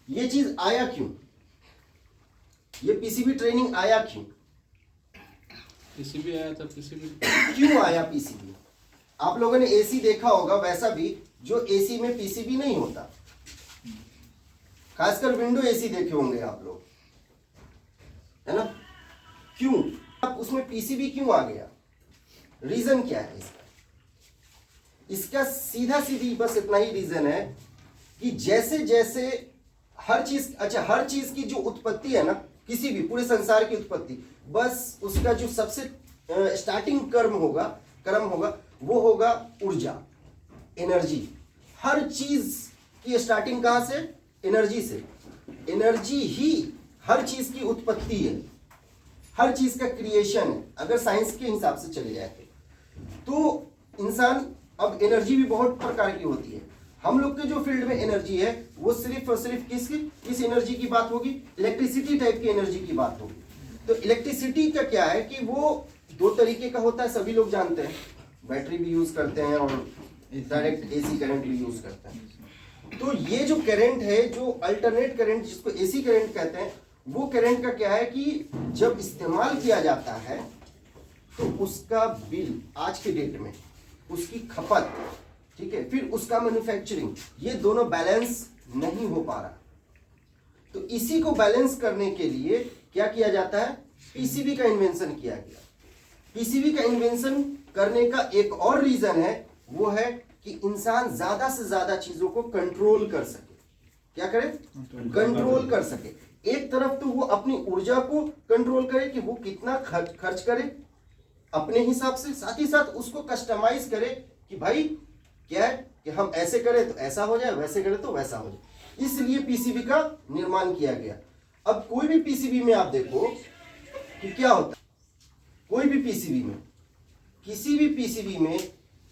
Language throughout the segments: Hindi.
ये चीज आया क्यों, ये पीसीबी ट्रेनिंग आया क्यों, पीसीबी आया था, पीसीबी क्यों आया पीसीबी? आप लोगों ने एसी देखा होगा, वैसा भी जो एसी में पीसीबी नहीं होता, खासकर विंडो एसी देखे होंगे आप लोग, है ना? क्यों अब उसमें पीसीबी क्यों आ गया? रीजन क्या है इसका? इसका सीधा सीधी बस इतना ही रीजन है कि जैसे जैसे हर चीज की जो उत्पत्ति है ना, किसी भी पूरे संसार की उत्पत्ति, बस उसका जो सबसे स्टार्टिंग क्रम होगा वो होगा ऊर्जा, एनर्जी। हर चीज की स्टार्टिंग कहां से? एनर्जी से। एनर्जी ही हर चीज की उत्पत्ति है, हर चीज का क्रिएशन है, अगर साइंस के हिसाब से चले जाए तो। इंसान, अब एनर्जी भी बहुत प्रकार की होती है, हम लोग के जो फील्ड में एनर्जी है वो सिर्फ और सिर्फ किस एनर्जी की बात होगी? इलेक्ट्रिसिटी टाइप की एनर्जी की बात होगी। तो इलेक्ट्रिसिटी का क्या है कि वो दो तरीके का होता है, सभी लोग जानते हैं, बैटरी भी यूज करते हैं और डायरेक्ट एसी करंट भी यूज करते हैं। तो ये जो करंट है, जो अल्टरनेट करंट जिसको एसी करंट कहते हैं, वो करंट का क्या है कि जब इस्तेमाल किया जाता है तो उसका बिल आज के डेट में, उसकी खपत, ठीक है, फिर उसका मैन्युफैक्चरिंग, ये दोनों बैलेंस नहीं हो पा रहा। तो इसी को बैलेंस करने के लिए क्या किया जाता है? पीसीबी का इन्वेंशन किया गया। पीसीबी का इन्वेंशन करने का एक और रीजन है, वो है कि इंसान ज्यादा से ज्यादा चीजों को कंट्रोल कर सके। क्या करे? कंट्रोल कर सके। एक तरफ तो वो अपनी ऊर्जा को कंट्रोल करे कि वो कितना खर्च करे अपने हिसाब से, साथ ही साथ उसको कस्टमाइज करे कि भाई क्या है कि हम ऐसे करें तो ऐसा हो जाए, वैसे करें तो वैसा हो जाए। इसलिए पीसीबी का निर्माण किया गया। अब कोई भी पीसीबी में आप देखो कि क्या होता है, कोई भी पीसीबी में, किसी भी पीसीबी में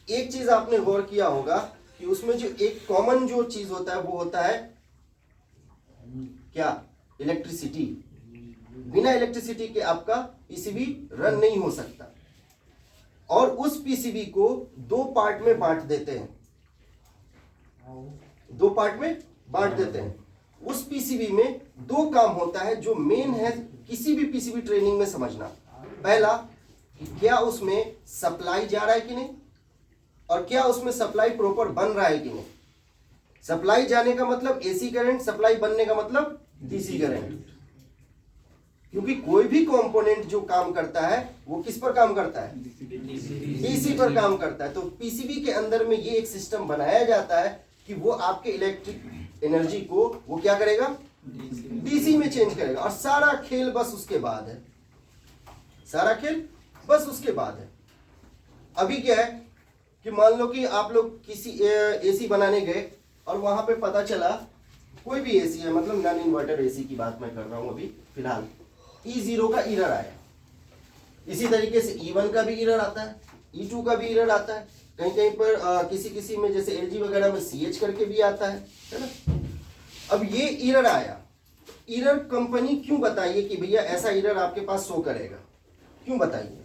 एक चीज आपने गौर किया होगा कि उसमें जो एक कॉमन जो चीज होता है वो होता है क्या? इलेक्ट्रिसिटी। बिना इलेक्ट्रिसिटी के आपका पीसीबी रन नहीं हो सकता। और उस पीसीबी को दो पार्ट में बांट देते हैं, दो पार्ट में बांट देते हैं। उस पीसीबी में दो काम होता है जो मेन है किसी भी पीसीबी ट्रेनिंग में समझना। पहला, क्या उसमें सप्लाई जा रहा है कि नहीं, और क्या उसमें सप्लाई प्रॉपर बन रहा है कि नहीं। सप्लाई जाने का मतलब एसी करंट, सप्लाई बनने का मतलब डीसी करंट। क्योंकि कोई भी कंपोनेंट जो काम करता है वो किस पर काम करता है? डीसी पर काम करता है। तो पीसीबी के अंदर में ये एक सिस्टम बनाया जाता है कि वो आपके इलेक्ट्रिक एनर्जी को वो क्या करेगा? डीसी में चेंज करेगा। और सारा खेल बस उसके बाद है, सारा खेल बस उसके बाद है। अभी क्या है कि मान लो कि आप लोग किसी एसी बनाने गए और वहां पे पता चला, कोई भी एसी है, मतलब नॉन इन्वर्टर एसी की बात मैं कर रहा हूं अभी फिलहाल, E0 का एरर आया। इसी तरीके से E1 का भी एरर आता है, E2 का भी एरर आता है, कहीं कहीं पर किसी में जैसे LG वगैरह में CH करके भी आता है ना। अब ये एरर आया, एरर कंपनी क्यों बताइए कि भैया ऐसा एरर आपके पास शो करेगा, क्यों बताइए?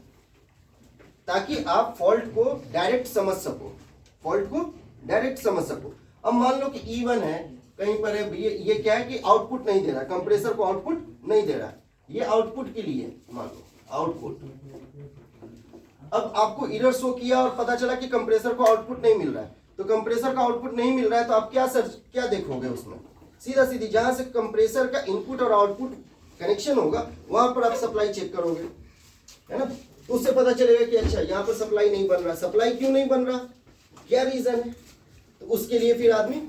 ताकि आप फॉल्ट को डायरेक्ट समझ सको, फॉल्ट को डायरेक्ट समझ सको। अब मान लो कि E1 है, कहीं पर है, ये क्या है कि आउटपुट नहीं दे रहा, कंप्रेसर को आउटपुट नहीं दे रहा, ये आउटपुट के लिए मान लो आउटपुट। अब आपको एरर शो किया और पता चला कि कंप्रेसर को आउटपुट नहीं मिल रहा है। तो कंप्रेसर का आउटपुट नहीं मिल रहा है तो आप क्या देखोगे उसमें? सीधा सीधी जहां से कंप्रेसर का इनपुट और आउटपुट कनेक्शन होगा वहां पर आप सप्लाई चेक करोगे, है ना। तो उससे पता चलेगा कि अच्छा यहाँ पर सप्लाई नहीं बन रहा। सप्लाई क्यों नहीं बन रहा, क्या रीजन है? तो उसके लिए फिर आदमी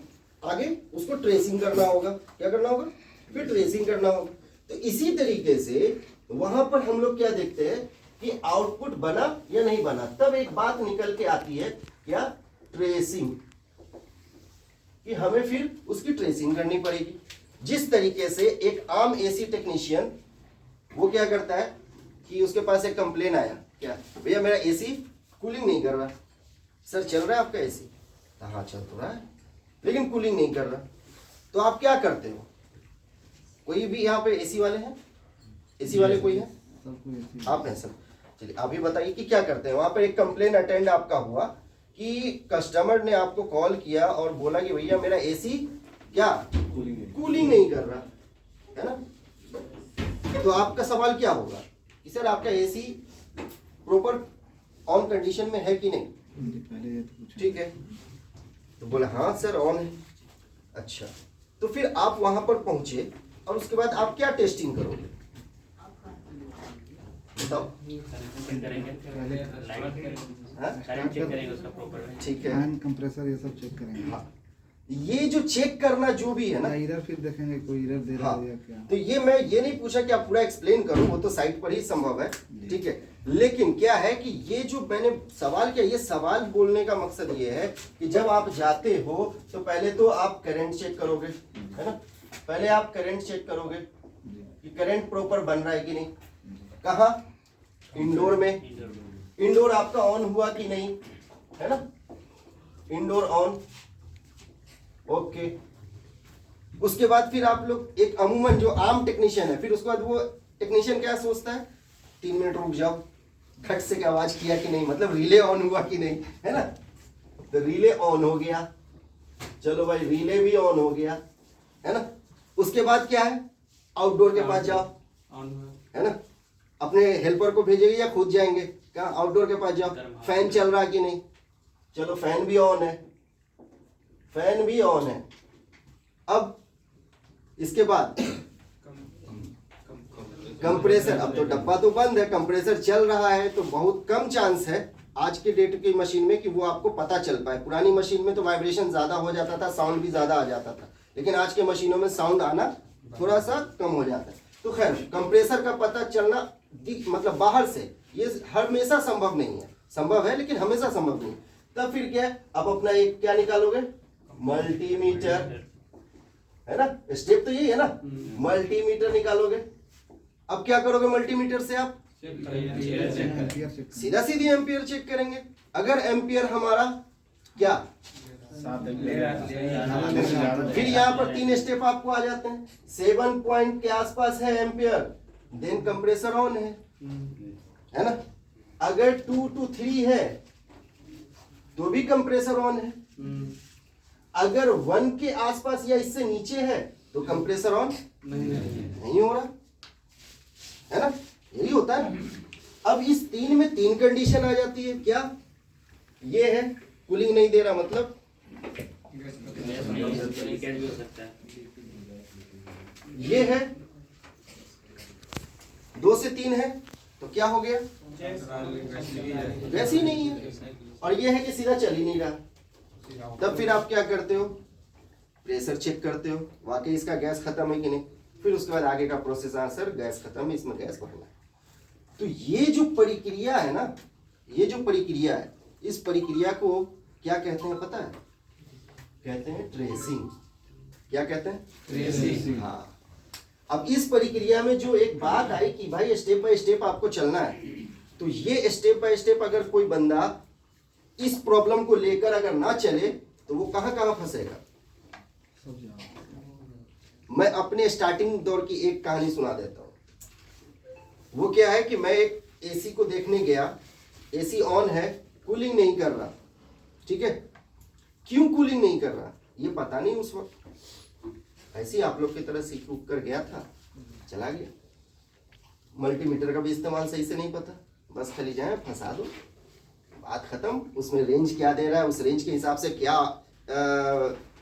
आगे उसको ट्रेसिंग करना होगा। क्या करना होगा? फिर ट्रेसिंग करना होगा। तो इसी तरीके से वहां पर हम लोग क्या देखते हैं कि आउटपुट बना या नहीं बना, तब एक बात निकल के आती है, क्या? ट्रेसिंग, कि हमें फिर उसकी ट्रेसिंग करनी पड़ेगी। जिस तरीके से एक आम एसी टेक्नीशियन वो क्या करता है कि उसके पास एक कंप्लेन आया, क्या भैया मेरा एसी कूलिंग नहीं कर रहा। सर चल रहा है आपका एसी? हाँ चल तो रहा है लेकिन कूलिंग नहीं कर रहा। तो आप क्या करते हो? कोई भी यहाँ पे एसी वाले हैं? एसी वाले कोई है? आप हैं सर? चलिए आप ही बताइए कि क्या करते हैं। वहां पर एक कंप्लेन अटेंड आपका हुआ कि कस्टमर ने आपको कॉल किया और बोला कि भैया मेरा एसी क्या कूलिंग नहीं कर रहा है ना। तो आपका सवाल क्या होगा कि सर आपका एसी प्रॉपर ऑन कंडीशन में है कि नहीं, पहले ये तो पूछा। ठीक है। तो बोला हाँ सर ऑन है। अच्छा, तो फिर आप वहां पर पहुंचे और उसके बाद आप क्या टेस्टिंग करोगे बताओ। हाँ? ठीक है, फैन कंप्रेसर ये सब चेक करेंगे। हाँ, ये जो चेक करना जो भी है ना, या इधर फिर देखेंगे कोई इधर दे रहा हाँ, है या क्या। तो ये मैं ये नहीं पूछा कि आप पूरा एक्सप्लेन करो, वो तो साइट पर ही संभव है, ठीक है। लेकिन क्या है कि ये जो मैंने सवाल किया, ये सवाल बोलने का मकसद ये है कि जब आप जाते हो तो पहले तो आप करंट चेक करोगे, है ना। पहले आप करंट चेक करोगे कि करंट प्रॉपर बन रहा है कि नहीं। कहाँ? इंडोर में। इंडोर आपका ऑन हुआ कि नहीं, है ना। Indoor on, okay. उसके बाद फिर आप लोग एक अमूमन जो आम टेक्नीशियन है, फिर उसके बाद वो टेक्नीशियन क्या सोचता है, 3 मिनट रुक जाओ, खट से आवाज किया कि नहीं, मतलब रिले ऑन हुआ कि नहीं, है ना। तो रिले ऑन हो गया, चलो भाई रिले भी ऑन हो गया, है ना। उसके बाद क्या है, आउटडोर के पास जाओ, है ना। अपने हेल्पर को भेजेंगे या खुद जाएंगे, कहाँ, आउटडोर के पास जाओ, फैन चल रहा कि नहीं, चलो फैन भी ऑन है, फैन भी ऑन है। अब इसके बाद कंप्रेसर, अब तो डब्बा तो बंद है, कंप्रेसर चल रहा है, तो बहुत कम चांस है आज के डेट की मशीन में कि वो आपको पता चल पाए। पुरानी मशीन में तो वाइब्रेशन ज्यादा हो जाता था, साउंड भी ज्यादा आ जाता था, लेकिन आज के मशीनों में साउंड आना थोड़ा सा कम हो जाता है। तो खैर कंप्रेसर का पता चलना मतलब बाहर से ये हमेशा संभव नहीं है, संभव है लेकिन हमेशा संभव नहीं। तब फिर क्या है, अब अपना एक क्या निकालोगे, मल्टीमीटर, है ना। स्टेप तो यही है ना, मल्टीमीटर निकालोगे। अब क्या करोगे मल्टीमीटर से, आप एम्पियर चेक सीधा सीधी एम्पियर चेक करेंगे। अगर एम्पियर हमारा क्या, फिर यहाँ पर 3 स्टेप आपको आ जाते हैं। 7 पॉइंट के आसपास है एम्पियर, देन कंप्रेसर ऑन है ना। अगर 2 to 3 है तो भी कंप्रेसर ऑन है। अगर 1 के आसपास या इससे नीचे है तो कंप्रेसर ऑन नहीं हो रहा, है ना। यही होता है ना। अब इस 3 में 3 कंडीशन आ जाती है। क्या ये है, कूलिंग नहीं दे रहा, मतलब ये है 2 से 3 है तो क्या हो गया, वैसे ही नहीं है। और ये है कि सीधा चल ही नहीं रहा। तब फिर आप क्या करते हो, प्रेशर चेक करते हो, वाकई इसका गैस खत्म है कि नहीं। फिर उसके बाद आगे का प्रोसेस, सर गैस खत्म है, इसमें गैस भरना है। तो ये जो प्रक्रिया है ना, ये जो प्रक्रिया है, इस प्रक्रिया को क्या कहते हैं पता है, कहते हैं ट्रेसिंग। क्या कहते हैं, ट्रेसिंग। हाँ, अब इस प्रक्रिया में जो एक बात आई कि भाई स्टेप बाय स्टेप आपको चलना है, तो ये स्टेप बाय स्टेप अगर कोई बंदा इस प्रॉब्लम को लेकर अगर ना चले तो वो कहां कहां फंसेगा। मैं अपने स्टार्टिंग दौर की एक कहानी सुना देता हूं। वो क्या है कि मैं एक एसी को देखने गया, एसी ऑन है, कूलिंग नहीं कर रहा, ठीक है। क्यों कूलिंग नहीं कर रहा ये पता नहीं उस वक्त, ऐसे ही आप लोग की तरह सीख उक कर गया था, चला गया। मल्टीमीटर का भी इस्तेमाल सही से नहीं पता, बस खाली जाए फंसा दो, बात खत्म। उसमें रेंज क्या दे रहा है, उस रेंज के हिसाब से क्या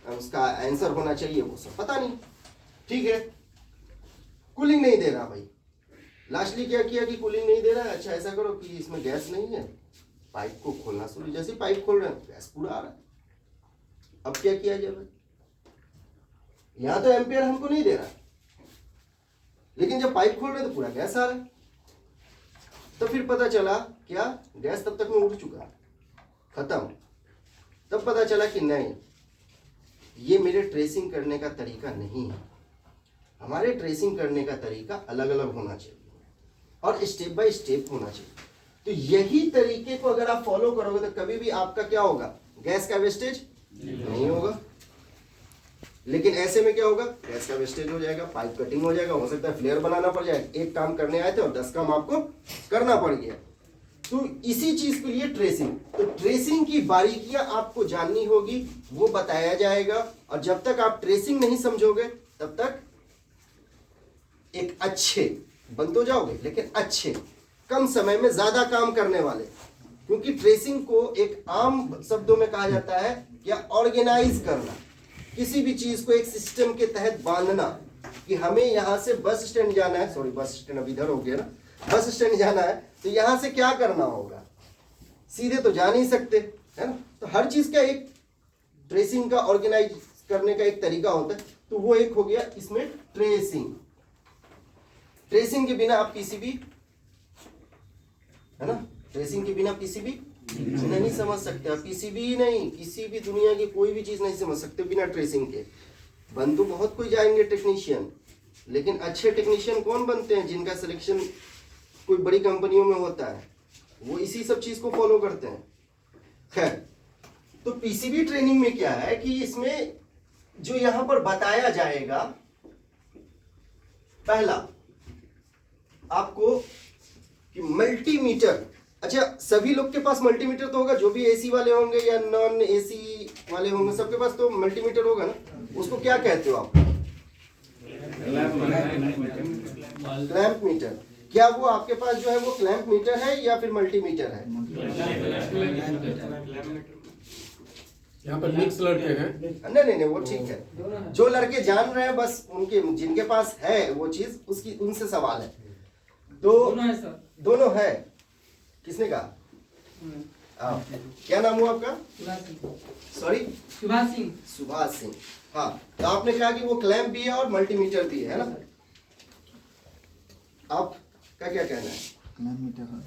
उसका आंसर होना चाहिए, वो सब पता नहीं, ठीक है। कूलिंग नहीं दे रहा भाई, लास्टली क्या किया कि कूलिंग नहीं दे रहा है, अच्छा ऐसा करो कि इसमें गैस नहीं है, पाइप को खोलना शुरू, जैसे पाइप खोल रहे हैं गैस पूरा आ रहा है। अब क्या किया जाए भाई, यहां तो एम्पियर हमको नहीं दे रहा, लेकिन जब पाइप खोल रहे तो पूरा गैस आ रहा है। तो फिर पता चला क्या, गैस तब तक में उठ चुका, खत्म। तब पता चला कि नहीं, ये मेरे ट्रेसिंग करने का तरीका नहीं है। हमारे ट्रेसिंग करने का तरीका अलग अलग होना चाहिए और स्टेप बाय स्टेप होना चाहिए। तो यही तरीके को अगर आप फॉलो करोगे तो कभी भी आपका क्या होगा, गैस का वेस्टेज नहीं होगा। लेकिन ऐसे में क्या होगा, गैस का वेस्टेज हो जाएगा, पाइप कटिंग हो जाएगा, हो सकता है फ्लेयर बनाना पड़ जाए। एक काम करने आए थे और 10 काम आपको करना पड़ गया। तो इसी चीज के लिए ट्रेसिंग, तो ट्रेसिंग की बारीकियां आपको जाननी होगी, वो बताया जाएगा। और जब तक आप ट्रेसिंग नहीं समझोगे तब तक एक अच्छे बन तो जाओगे, लेकिन अच्छे कम समय में ज्यादा काम करने वाले। क्योंकि ट्रेसिंग को एक आम शब्दों में कहा जाता है क्या, ऑर्गेनाइज करना, किसी भी चीज को एक सिस्टम के तहत बांधना, कि हमें यहां से बस स्टैंड जाना है, सॉरी बस स्टैंड अब इधर हो गया ना, बस स्टैंड जाना है तो यहां से क्या करना होगा, सीधे तो जा नहीं सकते, है ना। तो हर चीज का एक ट्रेसिंग का ऑर्गेनाइज करने का एक तरीका होता है, तो वो एक हो गया इसमें ट्रेसिंग। ट्रेसिंग के बिना आप पीसीबी, है ना, ट्रेसिंग के बिना पीसीबी नहीं समझ सकते आप, पीसीबी नहीं, किसी भी दुनिया की कोई भी चीज नहीं समझ सकते बिना ट्रेसिंग के। बन तो बहुत कोई जाएंगे टेक्नीशियन, लेकिन अच्छे टेक्नीशियन कौन बनते हैं, जिनका सिलेक्शन कोई बड़ी कंपनियों में होता है, वो इसी सब चीज को फॉलो करते हैं। खैर, तो पीसीबी ट्रेनिंग में क्या है कि इसमें जो यहां पर बताया जाएगा, पहला आपको कि मल्टीमीटर, अच्छा सभी लोग के पास मल्टीमीटर तो होगा, जो भी एसी वाले होंगे या नॉन एसी वाले होंगे, सबके पास तो मल्टीमीटर होगा ना। उसको क्या कहते हो आप, क्लैंप मीटर। क्या वो आपके पास जो है वो क्लैंप मीटर है या फिर मल्टीमीटर है? यहाँ पर मिक्स लड़के हैं। नहीं, वो ठीक है, जो लड़के जान रहे हैं बस उनके, जिनके पास है वो चीज उसकी उनसे सवाल है। तो दोनों है, किसने कहा? आप, क्या नाम हुआ आपका? सॉरी, सुभाष सिंह। हाँ, तो आपने कहा कि वो क्लैंप भी है और मल्टीमीटर भी है ना। आपका क्या कहना है? क्लैंप मीटर है।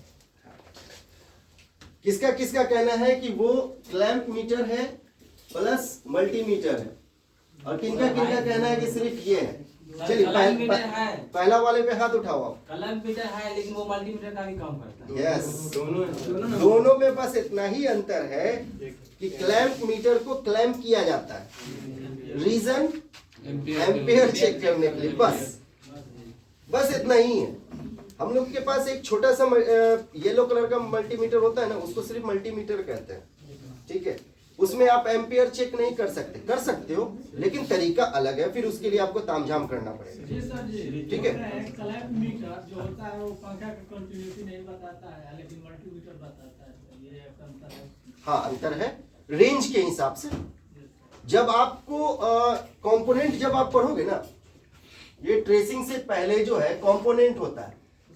किसका किसका कहना है कि वो क्लैंप मीटर है प्लस मल्टीमीटर है, और किनका किनका कहना है कि सिर्फ ये है? चलिए पहला वाले पे हाथ उठाओ आप। क्लैंप मीटर है लेकिन वो मल्टीमीटर का भी काम करता है। यस, दोनों में बस इतना ही अंतर है कि क्लैंप मीटर को क्लैंप किया जाता है, रीजन एम्पियर चेक करने के लिए, बस इतना ही है। हम लोग के पास एक छोटा सा येलो कलर का मल्टीमीटर होता है ना, उसको सिर्फ मल्टीमीटर कहते हैं, ठीक है। उसमें आप एम्पियर चेक नहीं कर सकते, कर सकते हो लेकिन तरीका अलग है, फिर उसके लिए आपको तामझाम करना पड़ेगा। जी सर जी, ठीक है। क्लैंप मीटर जो होता है वो पंखा का कंटिन्यूटी नहीं बताता है, लेकिन मल्टीमीटर बताता है, तो ये एक अंतर है। हाँ, अंतर है रेंज के हिसाब से। जब आपको कंपोनेंट जब आप पढ़ोगे ना, ये ट्रेसिंग से पहले जो है कंपोनेंट होता है,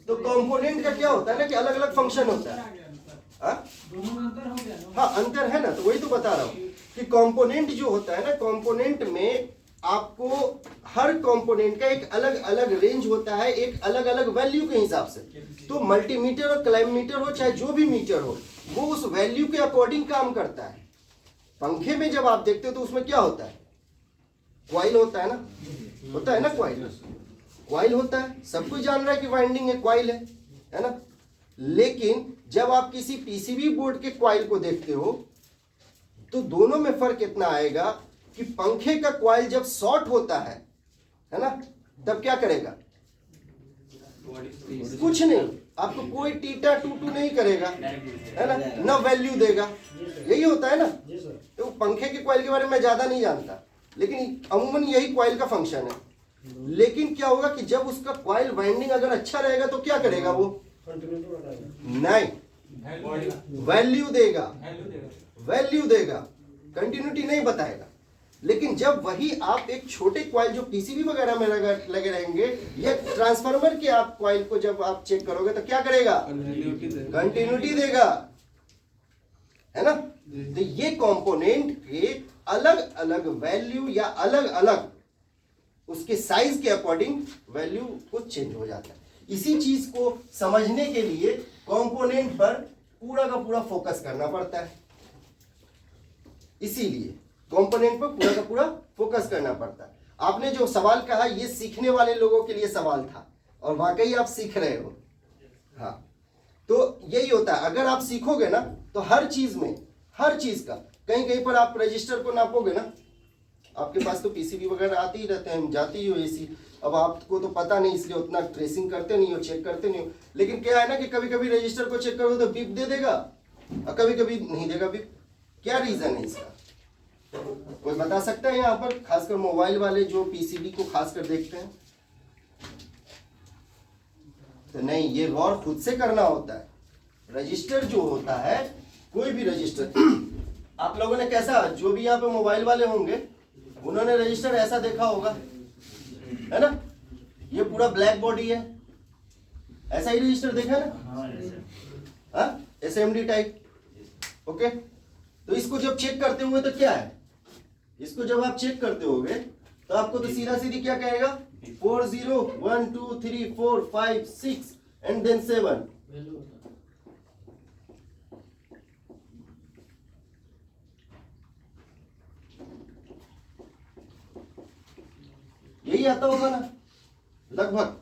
तो कंपोनेंट का क्या होता है ना कि अलग अलग फंक्शन होता है। दोनों में अंतर हो गया ना? हाँ, अंतर है ना, तो वही तो बता रहा हूँ कि कंपोनेंट जो होता है ना, कंपोनेंट में आपको हर कंपोनेंट का एक अलग अलग रेंज होता है, एक अलग अलग वैल्यू के हिसाब से। तो मल्टीमीटर और क्लैंप मीटर हो चाहे जो भी मीटर हो, वो उस वैल्यू के अकॉर्डिंग काम करता है। पंखे में जब आप देखते हो तो उसमें क्या होता है, कॉइल होता है ना, होता है ना कॉइल होता है, सब कुछ जान रहा है कि वाइंडिंग है, कॉइल है ना। लेकिन जब आप किसी पीसीबी बोर्ड के कॉइल को देखते हो तो दोनों में फर्क इतना आएगा कि पंखे का कॉइल जब शॉर्ट होता है ना, तब क्या करेगा, कुछ नहीं, आपको कोई टीटा टूटू नहीं करेगा, है ना, ना वैल्यू देगा, यही होता है ना। तो पंखे के कॉइल के बारे में मैं ज्यादा नहीं जानता, लेकिन अमूमन यही कॉइल का फंक्शन है। लेकिन क्या होगा कि जब उसका कॉइल वाइंडिंग अगर अच्छा रहेगा तो क्या करेगा, वो नहीं, वैल्यू देगा, कंटिन्यूटी नहीं बताएगा। लेकिन जब वही आप एक छोटे कॉइल जो पीसीबी वगैरह में लगे रहेंगे, या ट्रांसफार्मर के आप कॉइल को जब आप चेक करोगे तो क्या करेगा, कंटिन्यूटी देगा, है ना। तो ये कंपोनेंट के अलग अलग वैल्यू या अलग अलग उसके साइज के अकॉर्डिंग वैल्यू कुछ चेंज हो जाता है। इसी चीज को समझने के लिए कंपोनेंट पर पूरा का पूरा फोकस करना पड़ता है, इसीलिए कंपोनेंट पर पूरा का पूरा फोकस करना पड़ता है। आपने जो सवाल कहा ये सीखने वाले लोगों के लिए सवाल था, और वाकई आप सीख रहे हो। हाँ, तो यही होता है, अगर आप सीखोगे ना तो हर चीज में, हर चीज का कहीं कहीं पर आप रजिस्टर को नापोगे ना, आपके पास तो पीसीबी वगैरह आती ही रहते हैं, जाती ही हो एसी, अब आपको तो पता नहीं, इसलिए उतना ट्रेसिंग करते नहीं हो, चेक करते नहीं हो। लेकिन क्या है ना कि कभी कभी रजिस्टर को चेक करो तो बीप दे देगा और कभी कभी नहीं देगा बीप। क्या रीजन है इसका, कोई बता सकता है यहाँ पर? खासकर मोबाइल वाले जो पीसीबी को खासकर देखते हैं तो नहीं, ये गौर खुद से करना होता है। रजिस्टर जो होता है, कोई भी रजिस्टर आप लोगों ने कैसा, जो भी यहाँ पे मोबाइल वाले होंगे उन्होंने रजिस्टर ऐसा देखा होगा, है ना? ये पूरा ब्लैक बॉडी है, ऐसा ही रजिस्टर देखा ना, एसएमडी टाइप। ओके, तो इसको जब चेक करते हुए तो क्या है, इसको जब आप चेक करते होगे तो आपको तो सीधा सीधी क्या कहेगा, 4 0 1 2 3 4 5 6 एंड देन 7। यही आता होगा ना लगभग,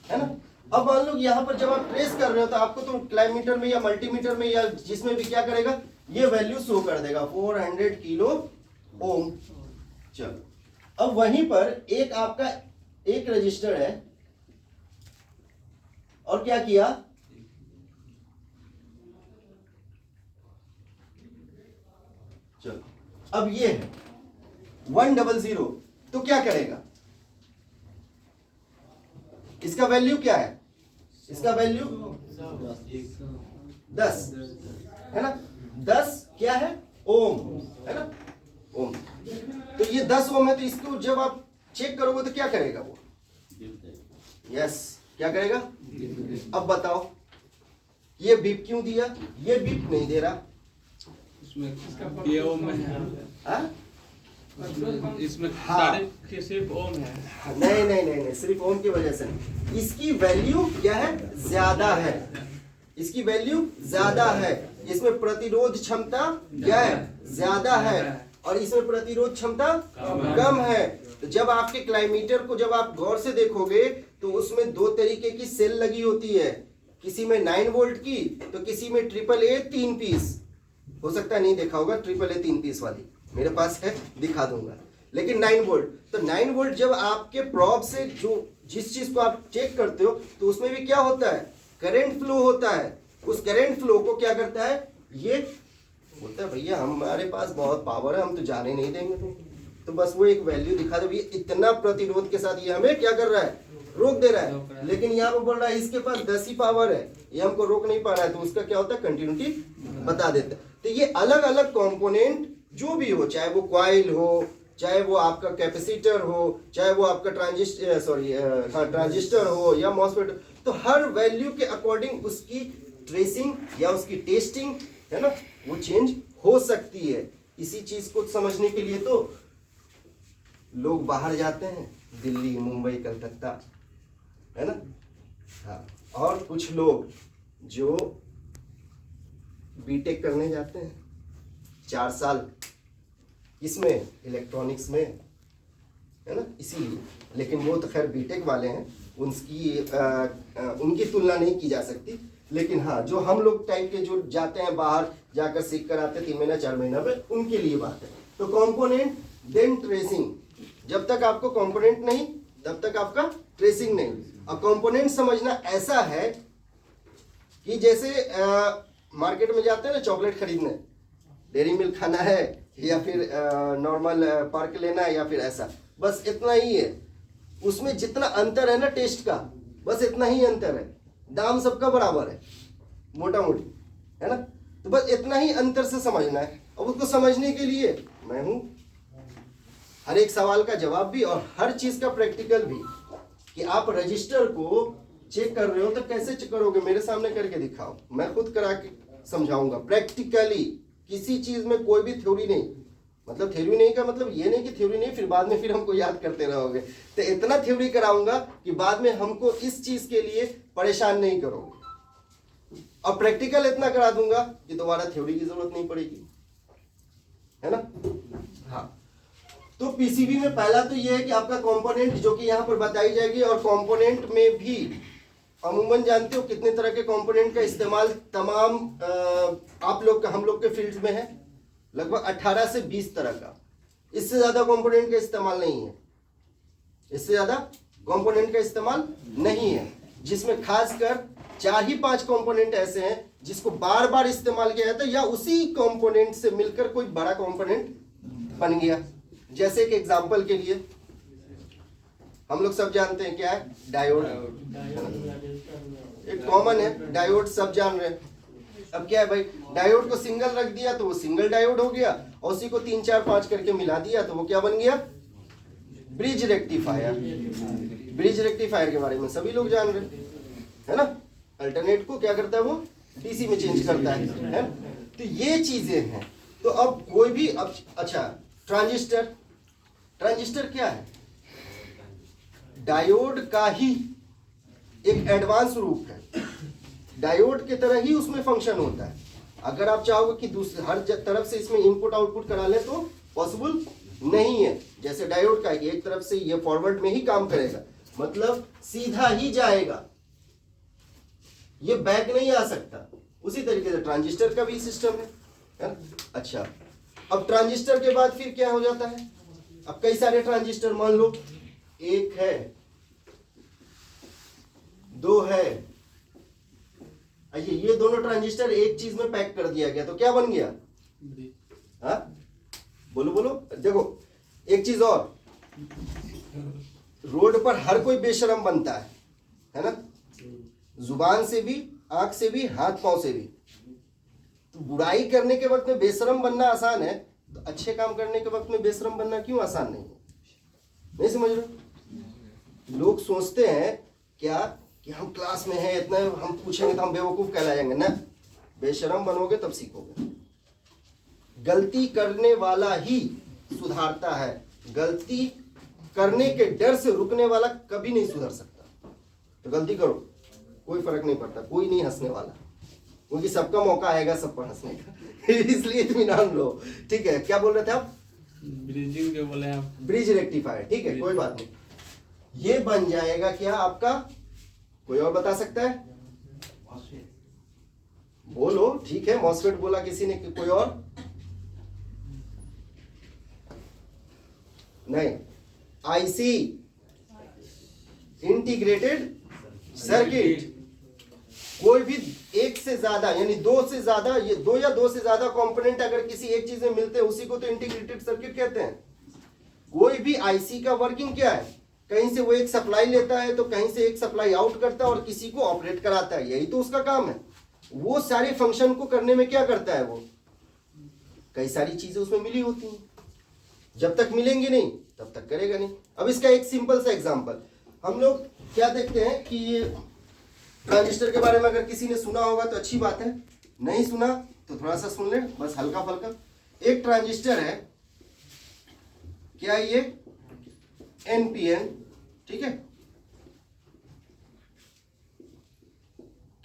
है ना? अब मान लो यहाँ पर जब आप ट्रेस कर रहे हो तो आपको तो क्लाइमीटर में या मल्टीमीटर में या जिसमें भी क्या करेगा, ये वैल्यू शो कर देगा 400 किलो ओम। चलो, अब वहीं पर एक आपका एक रजिस्टर है और क्या किया, चलो अब ये है 100, तो क्या करेगा, इसका वैल्यू क्या है, इसका वैल्यू 10 है ना, 10 क्या है, ओम, है ना, ओम। तो ये 10 ओम है, तो इसको जब आप चेक करोगे तो क्या करेगा वो, यस, क्या करेगा। अब बताओ ये बीप क्यों दिया, ये बीप नहीं दे रहा, इसमें ये ओम है, हाँ? इसमें हाँ। सारे सिर्फ ओम है। नहीं नहीं नहीं नहीं, सिर्फ ओम की वजह से नहीं, इसकी वैल्यू क्या है, ज्यादा है, इसकी वैल्यू ज्यादा है, इसमें प्रतिरोध क्षमता क्या है, ज्यादा है, और इसमें प्रतिरोध क्षमता कम है। तो जब आपके क्लाइमीटर को जब आप गौर से देखोगे तो उसमें दो तरीके की सेल लगी होती है, किसी में 9 वोल्ट की तो किसी में AAA 3 पीस, हो सकता है नहीं देखा होगा AAA 3 पीस वाली, मेरे पास है, दिखा दूंगा। लेकिन 9 वोल्ट, तो 9 वोल्ट जब आपके प्रॉब से जो जिस चीज को आप चेक करते हो तो उसमें भी क्या होता है, करंट फ्लो होता है। उस करंट फ्लो को क्या करता है, ये बोलता है भैया हमारे पास बहुत पावर है, हम तो जाने नहीं देंगे तुमको, तो बस वो एक वैल्यू दिखा दे, भैया इतना प्रतिरोध के साथ ये हमें क्या कर रहा है, रोक दे रहा है। लेकिन यहाँ पे बोल रहा है इसके पास 10 ही पावर है, ये हमको रोक नहीं पा रहा है, तो उसका क्या होता है, कंटिन्यूटी बता देता है। तो ये अलग अलग कंपोनेंट जो भी हो, चाहे वो कॉइल हो, चाहे वो आपका कैपेसिटर हो, चाहे वो आपका ट्रांजिस्टर हो या मॉसफेट, तो हर वैल्यू के अकॉर्डिंग उसकी ट्रेसिंग या उसकी टेस्टिंग, है ना, वो चेंज हो सकती है। इसी चीज को समझने के लिए तो लोग बाहर जाते हैं, दिल्ली, मुंबई, कलकत्ता, है ना, हाँ, और कुछ लोग जो बीटेक करने जाते हैं 4 साल, इसमें इलेक्ट्रॉनिक्स में, है ना, इसीलिए। लेकिन वो तो खैर बीटेक वाले हैं, उनकी तुलना नहीं की जा सकती। लेकिन हाँ, जो हम लोग टाइप के जो जाते हैं बाहर जाकर सीख कर आते 3 महीना 4 महीना में, उनके लिए बात है। तो कंपोनेंट देन ट्रेसिंग, जब तक आपको कंपोनेंट नहीं तब तक आपका ट्रेसिंग नहीं। और कंपोनेंट समझना ऐसा है कि जैसे मार्केट में जाते हैं ना चॉकलेट खरीदने, डेयरी मिल्क खाना है या फिर नॉर्मल पार्क लेना है या फिर ऐसा, बस इतना ही है। उसमें जितना अंतर है ना टेस्ट का, बस इतना ही अंतर है, दाम सबका बराबर है मोटा मोटी, है ना। तो बस इतना ही अंतर से समझना है। अब उसको समझने के लिए मैं हूं, हर एक सवाल का जवाब भी और हर चीज का प्रैक्टिकल भी, कि आप रजिस्टर को चेक कर रहे हो तो कैसे चेक करोगे, मेरे सामने करके दिखाओ, मैं खुद करा के समझाऊंगा प्रैक्टिकली। किसी चीज में कोई भी थ्योरी नहीं, मतलब थ्योरी नहीं का मतलब ये नहीं कि थ्योरी नहीं फिर बाद में फिर हमको याद करते रहोगे। तो इतना थ्योरी कराऊंगा कि बाद में हमको इस चीज के लिए परेशान नहीं करोगे, और प्रैक्टिकल इतना करा दूंगा कि दोबारा थ्योरी की जरूरत नहीं पड़ेगी, है ना। हाँ, तो पीसीबी में पहला तो ये है कि आपका कंपोनेंट जो कि यहाँ पर बताई जाएगी, और कंपोनेंट में भी अमूमन जानते हो कितने तरह के कंपोनेंट का इस्तेमाल तमाम आप लोग का, हम लोग के फील्ड में है, लगभग 18 से 20 तरह का। इससे ज्यादा कंपोनेंट का इस्तेमाल नहीं है, इससे ज्यादा कंपोनेंट का इस्तेमाल नहीं है, जिसमें खासकर 4 ही 5 कंपोनेंट ऐसे हैं जिसको बार बार इस्तेमाल किया जाता है या उसी कंपोनेंट से मिलकर कोई बड़ा कंपोनेंट बन गया। जैसे कि एग्जांपल के लिए हम लोग सब जानते हैं क्या है, डायोड। एक कॉमन है, डायोड सब जान रहे हैं। अब क्या है भाई, डायोड को सिंगल रख दिया तो वो सिंगल डायोड हो गया, और उसी को 3 4 5 करके मिला दिया तो वो क्या बन गया, ब्रिज रेक्टिफायर। ब्रिज रेक्टिफायर के बारे में सभी लोग जान रहे है ना। अल्टरनेट को क्या करता है, वो डीसी में चेंज करता है। तो ये चीजें हैं। तो अब कोई भी अच्छा, ट्रांजिस्टर, ट्रांजिस्टर क्या है, डायोड का ही एक एडवांस रूप है। डायोड की तरह ही उसमें फंक्शन होता है। अगर आप चाहोगे कि दूसरे हर तरफ से इसमें इनपुट आउटपुट करा ले तो पॉसिबल नहीं है। जैसे डायोड का एक तरफ से ये फॉरवर्ड में ही काम करेगा, मतलब सीधा ही जाएगा, ये बैक नहीं आ सकता। उसी तरीके से ट्रांजिस्टर का भी सिस्टम है। अच्छा, अब ट्रांजिस्टर के बाद फिर क्या हो जाता है, अब कई सारे ट्रांजिस्टर, मान लो 1 है, 2 है, ये दोनों ट्रांजिस्टर एक चीज में पैक कर दिया गया तो क्या बन गया, हाँ बोलो बोलो। देखो एक चीज और, रोड पर हर कोई बेशरम बनता है ना, जुबान से भी, आंख से भी, हाथ पांव से भी। तो बुराई करने के वक्त में बेशरम बनना आसान है, तो अच्छे काम करने के वक्त में बेशरम बनना क्यों आसान नहीं है? नहीं समझ रहे? लोग सोचते हैं क्या कि हम क्लास में हैं, इतना हम पूछेंगे तो हम बेवकूफ कहलाएंगे ना। बेशरम बनोगे तब सीखोगे। गलती करने वाला ही सुधारता है, गलती करने के डर से रुकने वाला कभी नहीं सुधर सकता। तो गलती करो, कोई फर्क नहीं पड़ता, कोई नहीं हंसने वाला, क्योंकि सबका मौका आएगा सब पर हंसने का। इसलिए इत्मीनान लो। ठीक है, क्या बोल रहे थे आप? ब्रिजिंग जो बोले आप, ब्रिज रेक्टिफायर। ठीक है, कोई बात नहीं। ये बन जाएगा क्या आपका, कोई और बता सकता है? बोलो। ठीक है, मॉस्फेट बोला किसी ने, कोई और? नहीं, आईसी, इंटीग्रेटेड सर्किट। कोई भी एक से ज्यादा यानी 2 से ज्यादा, ये 2 या 2 से ज्यादा कंपोनेंट अगर किसी एक चीज में मिलते हैं उसी को तो इंटीग्रेटेड सर्किट कहते हैं। कोई भी आईसी का वर्किंग क्या है, कहीं से वो एक सप्लाई लेता है तो कहीं से एक सप्लाई आउट करता है और किसी को ऑपरेट कराता है, यही तो उसका काम है। वो सारे फंक्शन को करने में क्या करता है, वो कई सारी चीजें उसमें मिली होती हैं। जब तक मिलेंगी नहीं तब तक करेगा नहीं। अब इसका एक सिंपल सा एग्जांपल, हम लोग क्या देखते हैं कि ये ट्रांजिस्टर के बारे में अगर किसी ने सुना होगा तो अच्छी बात है, नहीं सुना तो थोड़ा सा सुन ले, बस हल्का फल्का। एक ट्रांजिस्टर है, क्या ये एनपीएन, ठीक है,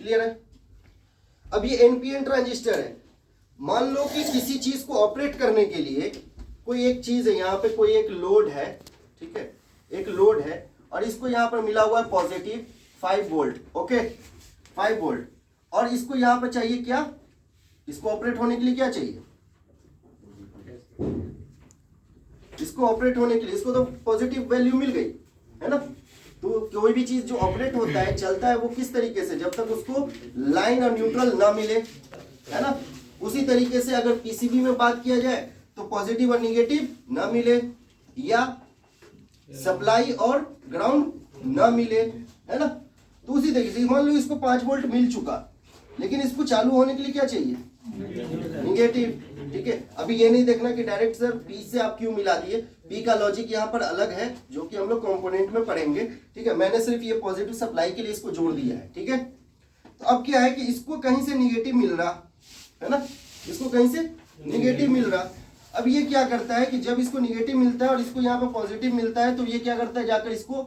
क्लियर है? अब ये एनपीएन ट्रांजिस्टर है। मान लो कि किसी चीज को ऑपरेट करने के लिए कोई एक चीज है, यहां पे कोई एक लोड है, ठीक है, एक लोड है और इसको यहां पर मिला हुआ है पॉजिटिव 5 वोल्ट, ओके 5 वोल्ट, और इसको यहां पर चाहिए क्या, इसको ऑपरेट होने के लिए क्या चाहिए, इसको ऑपरेट होने के लिए इसको तो पॉजिटिव वैल्यू मिल गई है ना। तो कोई भी चीज जो ऑपरेट होता है, चलता है, वो किस तरीके से, जब तक उसको लाइन और न्यूट्रल ना मिले, है ना। उसी तरीके से अगर पीसीबी में बात किया जाए तो पॉजिटिव और निगेटिव ना मिले या सप्लाई और ग्राउंड ना मिले, है ना। तो उसी तरीके से मान लो इसको 5 वोल्ट मिल चुका, लेकिन इसको चालू होने के लिए क्या चाहिए, निगेटिव, ठीक है। अभी ये नहीं देखना कि डायरेक्ट सर पी से आप क्यों मिला दिए, पी का लॉजिक यहाँ पर अलग है जो कि हम लोग कंपोनेंट में पढ़ेंगे, ठीक है। मैंने सिर्फ ये पॉजिटिव सप्लाई के लिए इसको जोड़ दिया है, ठीक है। तो अब क्या है कि इसको कहीं से निगेटिव मिल रहा है ना, इसको कहीं से निगेटिव मिल रहा। अब ये क्या करता है कि जब इसको निगेटिव मिलता है और इसको यहाँ पे पॉजिटिव मिलता है, तो ये क्या करता है, जाकर इसको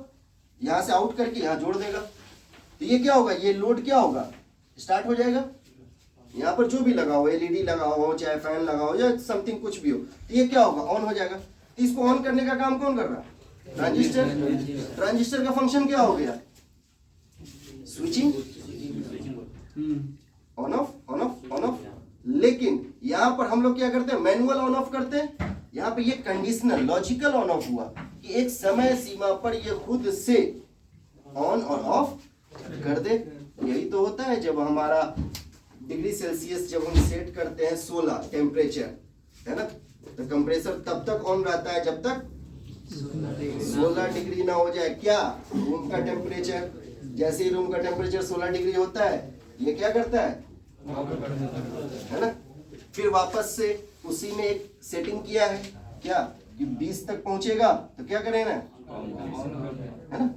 यहाँ से आउट करके यहाँ जोड़ देगा। तो ये क्या होगा, ये लोड क्या होगा, स्टार्ट हो जाएगा। यहाँ पर जो भी लगा हो, एलईडी लगा हो, चाहे फैन लगा हो या समथिंग कुछ भी हो, तो ये क्या होगा, ऑन हो जाएगा। तो इसको ऑन करने का काम कौन कर रहा है, ट्रांजिस्टर। ट्रांजिस्टर का फंक्शन क्या हो गया, switching, on off on off on off. लेकिन यहां पर हम लोग क्या करते हैं, मैनुअल ऑन ऑफ करते हैं यहाँ पे ये कंडीशनल लॉजिकल ऑन ऑफ हुआ कि एक समय सीमा पर ये खुद से ऑन और ऑफ कर दे। यही तो होता है जब हमारा डिग्री सेल्सियस जब हम सेट करते हैं 16 टेम्परेचर, है ना, तो कंप्रेसर तब तक ऑन रहता है जब तक 16 डिग्री ना हो जाए क्या रूम का टेम्परेचर। जैसे ही रूम का टेम्परेचर 16 डिग्री होता है ये क्या करता है ना, फिर वापस से उसी में एक सेटिंग किया है क्या कि 20 तक पहुंचेगा तो क्या करें ना, है ना।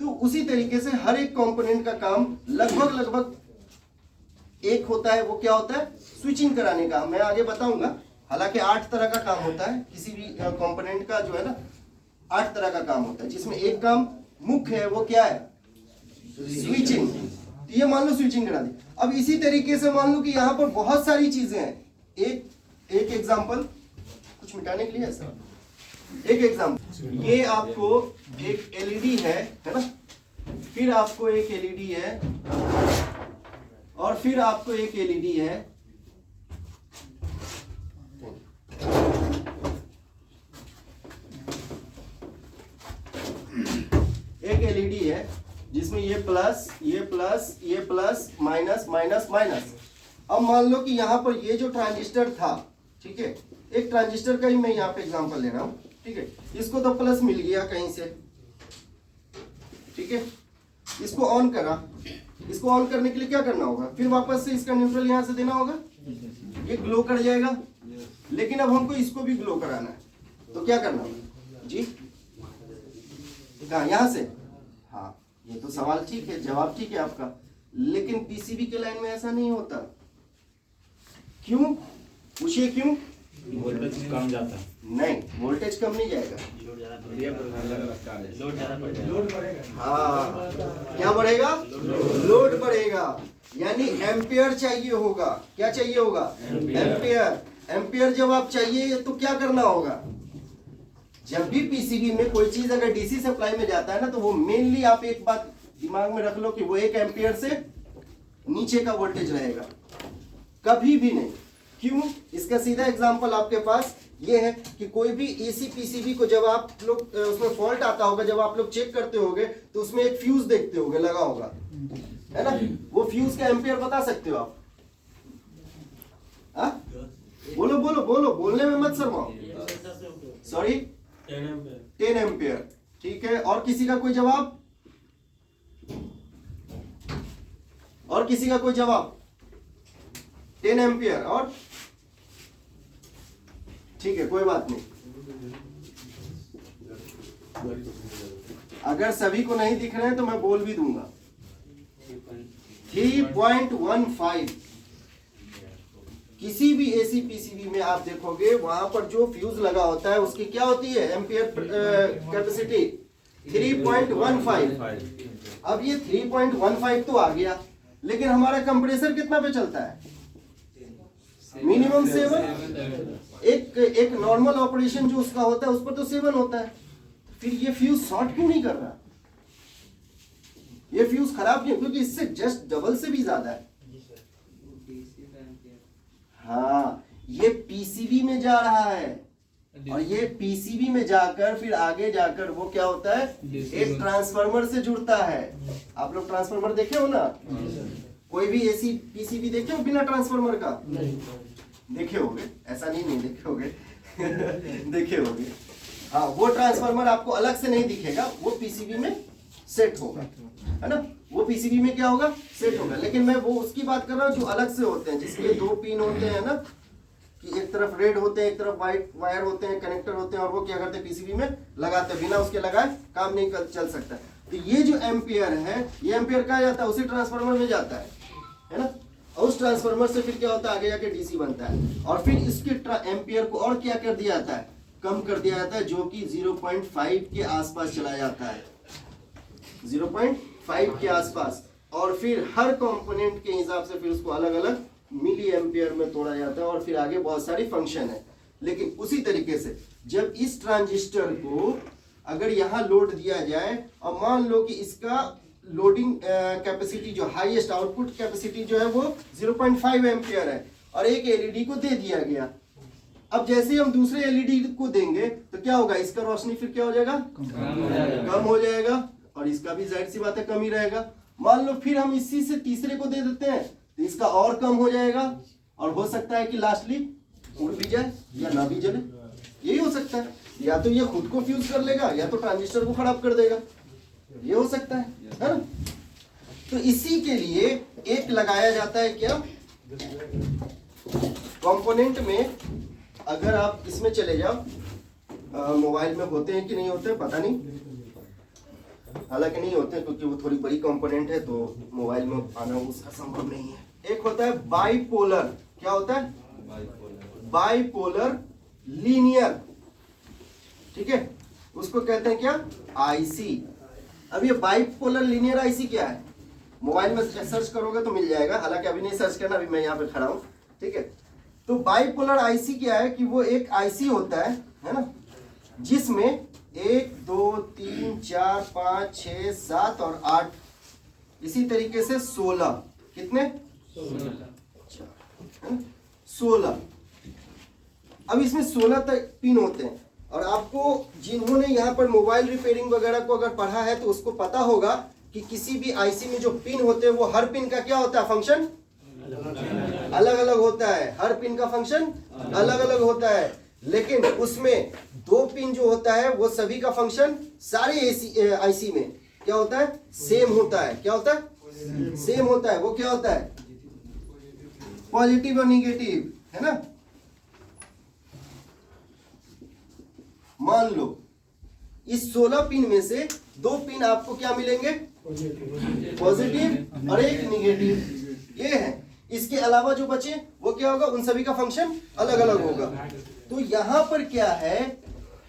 तो उसी तरीके से हर एक कंपोनेंट का काम लगभग एक होता है, वो क्या होता है स्विचिंग कराने का। मैं आगे बताऊंगा, हालांकि 8 तरह का काम होता है किसी भी कंपोनेंट का जो है ना, 8 तरह का काम होता है, जिसमें एक काम मुख्य है वो क्या है स्विचिंग। तो ये मान लो स्विचिंग करा दी। अब इसी तरीके से मान लो कि यहाँ पर बहुत सारी चीजें हैं। एक एग्जांपल कुछ मिटाने के लिए है सर, एक एग्जांपल, ये आपको एक एलईडी है ना, फिर आपको एक एलईडी है और फिर आपको एक एलईडी है, एक एलईडी है जिसमें ये प्लस ये प्लस ये प्लस माइनस माइनस माइनस। अब मान लो कि यहाँ पर ये जो ट्रांजिस्टर था, ठीक है, एक ट्रांजिस्टर का ही मैं यहाँ पे एग्जांपल ले रहा हूँ, ठीक है, इसको तो प्लस मिल गया कहीं से, ठीक है, इसको ऑन करा, इसको ऑन करने के लिए क्या करना होगा, फिर वापस से इसका न्यूट्रल यहाँ से देना होगा, ये ग्लो कर जाएगा। लेकिन अब हमको इसको भी ग्लो कराना है तो क्या करना होगा जी, कहाँ यहाँ से, हाँ ये तो सवाल ठीक है, जवाब ठीक है आपका, लेकिन पीसीबी के लाइन में ऐसा नहीं होता। क्यों पूछिए क्यों? वोल्टेज कम जाता है। नहीं, वोल्टेज कम नहीं जाएगा, लोड बढ़ेगा। हाँ क्या बढ़ेगा, लोड बढ़ेगा, यानी एम्पियर चाहिए होगा। क्या चाहिए होगा, एम्पियर। एम्पियर जब आप चाहिए तो क्या करना होगा, जब भी पीसीबी में कोई चीज अगर डीसी सप्लाई में जाता है ना, तो वो मेनली आप एक बात दिमाग में रख लो कि वो 1 एम्पियर से नीचे का वोल्टेज रहेगा, कभी भी नहीं। क्यों? इसका सीधा एग्जांपल आपके पास ये है कि कोई भी एसी पीसीबी को जब आप लोग उसमें फॉल्ट आता होगा, जब आप लोग चेक करते होगे तो उसमें एक फ्यूज देखते होगे लगा होगा, है ना, वो फ्यूज का एम्पियर बता सकते हो आप? बोलो बोलो बोलो, बोलने में मत शर्माओ। सॉरी 10 एम्पियर, ठीक है। और किसी का कोई जवाब, और किसी का कोई जवाब? 10 एम्पियर और ठीक है, कोई बात नहीं। अगर सभी को नहीं दिख रहे हैं तो मैं बोल भी दूंगा। 3.15 किसी भी एसी पीसीबी में आप देखोगे वहां पर जो फ्यूज लगा होता है उसकी क्या होती है एम्पियर कैपेसिटी 3.15। अब ये 3.15 तो आ गया, लेकिन हमारा कंप्रेसर कितना पे चलता है, मिनिमम 7। एक नॉर्मल ऑपरेशन जो उसका होता है उस पर तो 7 होता है, फिर ये फ्यूज शॉर्ट क्यों नहीं कर रहा, ये फ्यूज खराब क्यों, क्योंकि इससे जस्ट डबल से भी ज्यादा है। हाँ, ये पीसीबी में जा रहा है और ये पीसीबी में जाकर फिर आगे जाकर वो क्या होता है, एक ट्रांसफार्मर से जुड़ता है। आप लोग ट्रांसफार्मर देखे हो ना, कोई भी एसी पीसीबी देखे हो बिना ट्रांसफार्मर का? देखे होगे, ऐसा नहीं देखे होगे देखे होगे। हाँ, वो ट्रांसफार्मर आपको अलग से नहीं दिखेगा, वो पीसीबी में सेट होगा, है ना, वो पीसीबी में क्या होगा, सेट होगा। लेकिन मैं वो उसकी बात कर रहा हूँ जो अलग से होते हैं, जिसके 2 पिन होते हैं ना, कि एक तरफ रेड होते हैं एक तरफ व्हाइट वायर होते हैं, कनेक्टर होते हैं, और वो क्या करते हैं पीसीबी में लगाते हैं, बिना उसके लगाए काम नहीं चल सकता। तो ये जो एम्पियर है, ये एम्पियर कहाँ जाता है, उसी ट्रांसफार्मर में जाता है ना, और उस ट्रांसफार्मर से फिर क्या होता है, आगे जाके डीसी बनता है, और फिर इसके एम्पियर को और क्या कर दिया जाता है, कम कर दिया जाता है, जो कि 0.5 के आसपास चला जाता है, 0.5 के आसपास। और फिर हर कंपोनेंट के हिसाब से फिर उसको अलग अलग मिली एम्पियर में तोड़ा जाता है, और फिर आगे बहुत सारी फंक्शन है। लेकिन उसी तरीके से जब इस ट्रांजिस्टर को अगर यहाँ लोड दिया जाए, और मान लो कि इसका लोडिंग कैपेसिटी जो हाईएस्ट आउटपुट कैपेसिटी जो है वो 0.5 एम्पियर है, और एक एलईडी को दे दिया गया। अब जैसे ही हम दूसरे एलईडी को देंगे तो क्या होगा, इसका रोशनी फिर क्या हो जाएगा, कम हो जाएगा, और इसका भी जाहिर सी बात है कम ही रहेगा। मान लो फिर हम इसी से तीसरे को दे देते हैं तो इसका और कम हो जाएगा, और हो सकता है कि लास्टली उड़ भी जाए या ना भी जले, यही हो सकता है। या तो ये खुद को फ्यूज कर लेगा या तो ट्रांजिस्टर को खराब कर देगा, ये हो सकता है ना। तो इसी के लिए एक लगाया जाता है क्या, कंपोनेंट में। अगर आप इसमें चले जाओ, मोबाइल में होते हैं कि नहीं होते पता नहीं, हालांकि नहीं होते क्योंकि वो थोड़ी बड़ी कंपोनेंट है तो मोबाइल में आना उसका संभव नहीं है। एक होता है बाइपोलर, क्या होता है, बाइपोलर लीनियर, ठीक है, उसको कहते हैं क्या, आईसी। अब ये बाइपोलर लीनियर आईसी क्या है, मोबाइल में सर्च करोगे तो मिल जाएगा, हालांकि अभी नहीं सर्च करना, अभी मैं यहाँ पे खड़ा हूँ, ठीक है। तो बाइपोलर आईसी क्या है कि वो एक आईसी होता है ना, जिसमें 1 2 3 4 5 6 7 और 8, इसी तरीके से 16, कितने, 16। अब इसमें 16 तक पिन होते हैं, और आपको जिन्होंने यहाँ पर मोबाइल रिपेयरिंग वगैरह को अगर पढ़ा है तो उसको पता होगा कि किसी भी आईसी में जो पिन होते हैं वो हर पिन का क्या होता है, फंक्शन अलग अलग होता है, हर पिन का फंक्शन अलग अलग होता है। लेकिन उसमें 2 पिन जो होता है वो सभी का फंक्शन सारे आईसी में क्या होता है, सेम होता है। क्या होता है, सेम होता है। वो क्या होता है, पॉजिटिव और निगेटिव, है ना। मान लो इस 16 पिन में से 2 पिन आपको क्या मिलेंगे, पॉजिटिव और एक निगेटिव, ये है। इसके अलावा जो बचे वो क्या होगा, उन सभी का फंक्शन अलग अलग होगा। तो यहां पर क्या है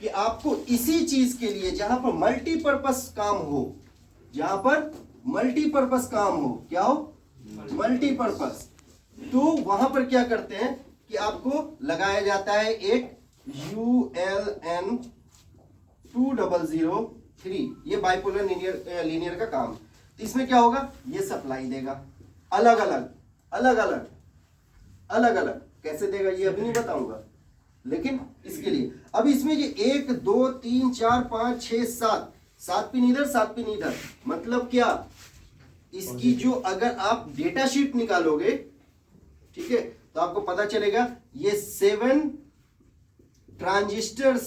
कि आपको इसी चीज के लिए जहां पर मल्टीपर्पस काम हो, जहां पर मल्टीपर्पस काम हो, क्या हो, मल्टीपर्पस, तो वहां पर क्या करते हैं कि आपको लगाया जाता है एक ULN 2003, ये बाइपोलर लीनियर का काम। तो इसमें क्या होगा, ये सप्लाई देगा अलग अलग अलग अलग अलग अलग, कैसे देगा ये अभी नहीं बताऊंगा, लेकिन इसके लिए अब इसमें ये 1 2 3 4 5 6 7 पिन इधर 7 पिन इधर, मतलब क्या, इसकी जो अगर आप डेटा शीट निकालोगे, ठीक है, तो आपको पता चलेगा ये 7 ट्रांजिस्टर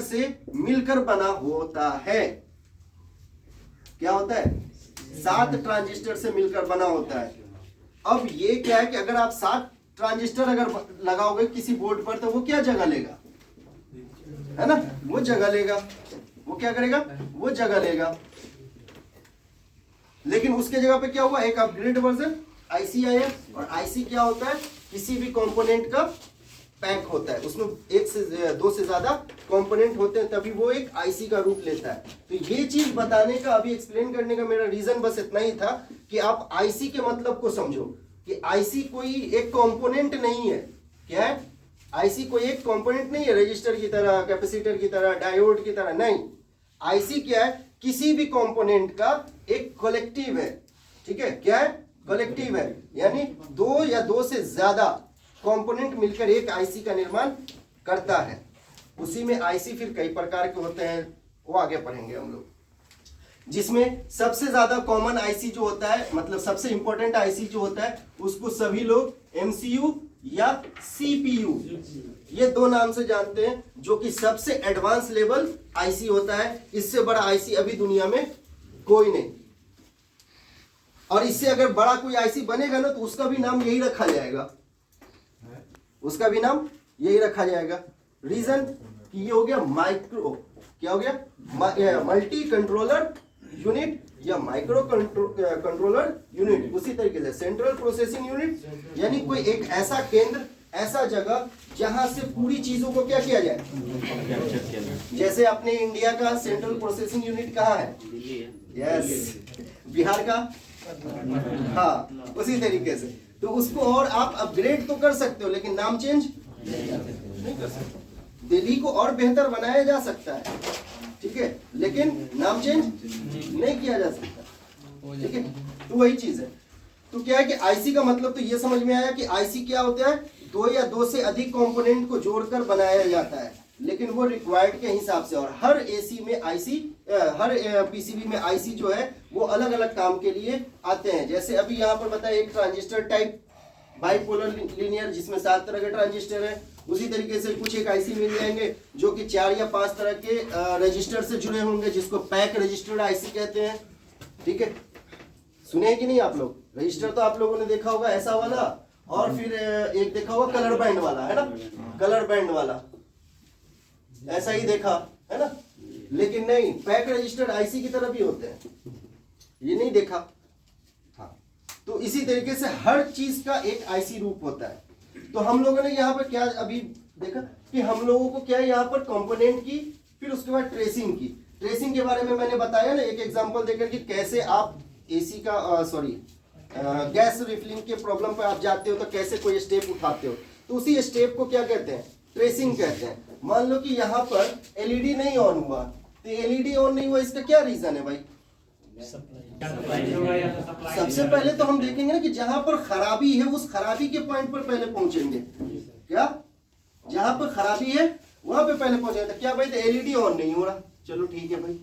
से मिलकर बना होता है। क्या होता है, 7 ट्रांजिस्टर से मिलकर बना होता है। अब ये क्या है कि अगर आप 7 ट्रांजिस्टर अगर लगाओगे किसी बोर्ड पर तो वो क्या जगह लेगा, है ना, वो जगह लेगा, वो क्या करेगा, वो जगह लेगा। लेकिन उसके जगह पे क्या हुआ, एक अपग्रेड वर्जन आईसी आया, और आईसी क्या होता है, किसी भी कंपोनेंट का पैक होता है, उसमें 1 से 2 से ज्यादा कंपोनेंट होते हैं, तभी वो एक आईसी का रूप लेता है। तो ये चीज बताने का, अभी एक्सप्लेन करने का मेरा रीजन बस इतना ही था कि आप आईसी के मतलब को समझो कि आईसी कोई एक कंपोनेंट नहीं है। क्या है, आईसी कोई एक कंपोनेंट नहीं है, रजिस्टर की तरह, कैपेसिटर की तरह, डायोड की तरह, नहीं। आईसी क्या है, किसी भी कंपोनेंट का एक कलेक्टिव है, ठीक है, क्या है, कलेक्टिव है, यानी 2 या 2 से ज्यादा कंपोनेंट मिलकर एक आईसी का निर्माण करता है। उसी में आईसी फिर कई प्रकार के होते हैं, वो आगे पढ़ेंगे हम लोग, जिसमें सबसे ज्यादा कॉमन आईसी जो होता है, मतलब सबसे इंपॉर्टेंट आईसी जो होता है, उसको सभी लोग एमसीयू या सीपीयू, ये 2 नाम से जानते हैं, जो कि सबसे एडवांस लेवल आईसी होता है। इससे बड़ा आईसी अभी दुनिया में कोई नहीं, और इससे अगर बड़ा कोई आईसी बनेगा ना तो उसका भी नाम यही रखा जाएगा, उसका भी नाम यही रखा जाएगा। रीजन कि ये हो गया माइक्रो, क्या हो गया, मल्टी कंट्रोलर यूनिट या माइक्रो कंट्रोलर यूनिट। उसी तरीके से सेंट्रल प्रोसेसिंग यूनिट, यानी कोई एक ऐसा केंद्र, ऐसा जगह जहां से पूरी चीजों को क्या किया जाए। जैसे अपने इंडिया का सेंट्रल प्रोसेसिंग यूनिट कहाँ है, यस, बिहार का, हाँ, उसी तरीके से। तो उसको और आप अपग्रेड तो कर सकते हो, लेकिन नाम चेंज नहीं कर सकते। दिल्ली को और बेहतर बनाया जा सकता है, ठीक है, लेकिन नाम चेंज नहीं किया जा सकता, ठीक है। तो वही चीज है। तो क्या है कि आईसी का मतलब तो ये समझ में आया कि आईसी क्या होता है, दो या दो से अधिक कंपोनेंट को जोड़कर बनाया जाता है, लेकिन वो रिक्वायर्ड के हिसाब से। और हर एसी में आईसी, हर पीसीबी में आईसी जो है वो अलग अलग काम के लिए आते हैं। जैसे अभी यहाँ पर बताया एक ट्रांजिस्टर टाइप बाइपोलर लीनियर जिसमें 7 तरह के ट्रांजिस्टर है, उसी तरीके से कुछ एक आईसी मिल जाएंगे जो कि 4 या 5 तरह के रजिस्टर से जुड़े होंगे, जिसको पैक रजिस्टर्ड आईसी कहते हैं। ठीक है, सुने कि नहीं आप लोग? रजिस्टर तो आप लोगों ने देखा होगा ऐसा वाला, और फिर एक देखा होगा कलर बैंड वाला, है ना, कलर बैंड वाला, ऐसा ही देखा है ना। लेकिन नहीं, पैक रजिस्टर्ड आईसी की तरह भी होते हैं, ये नहीं देखा। हाँ, तो इसी तरीके से हर चीज का एक आईसी रूप होता है। तो हम लोगों ने यहाँ पर क्या अभी देखा कि हम लोगों को क्या है यहाँ पर कंपोनेंट की, फिर उसके बाद ट्रेसिंग की। ट्रेसिंग के बारे में मैंने बताया ना एक एग्जांपल देकर कि कैसे आप एसी का गैस रिफिलिंग के प्रॉब्लम पर आप जाते हो तो कैसे कोई स्टेप उठाते हो, तो उसी स्टेप को क्या कहते हैं, ट्रेसिंग कहते हैं। मान लो कि यहाँ पर एलईडी नहीं ऑन हुआ, तो एलईडी ऑन नहीं हुआ, इसका क्या रीजन है भाई? सबसे पहले तो हम देखेंगे ना कि जहां पर खराबी है उस खराबी के पॉइंट पर पहले पहुंचेंगे। क्या, जहां पर खराबी है वहां पे पहले पहुंचेंगे। तो क्या भाई, तो एलईडी ऑन नहीं हो रहा, चलो ठीक है भाई,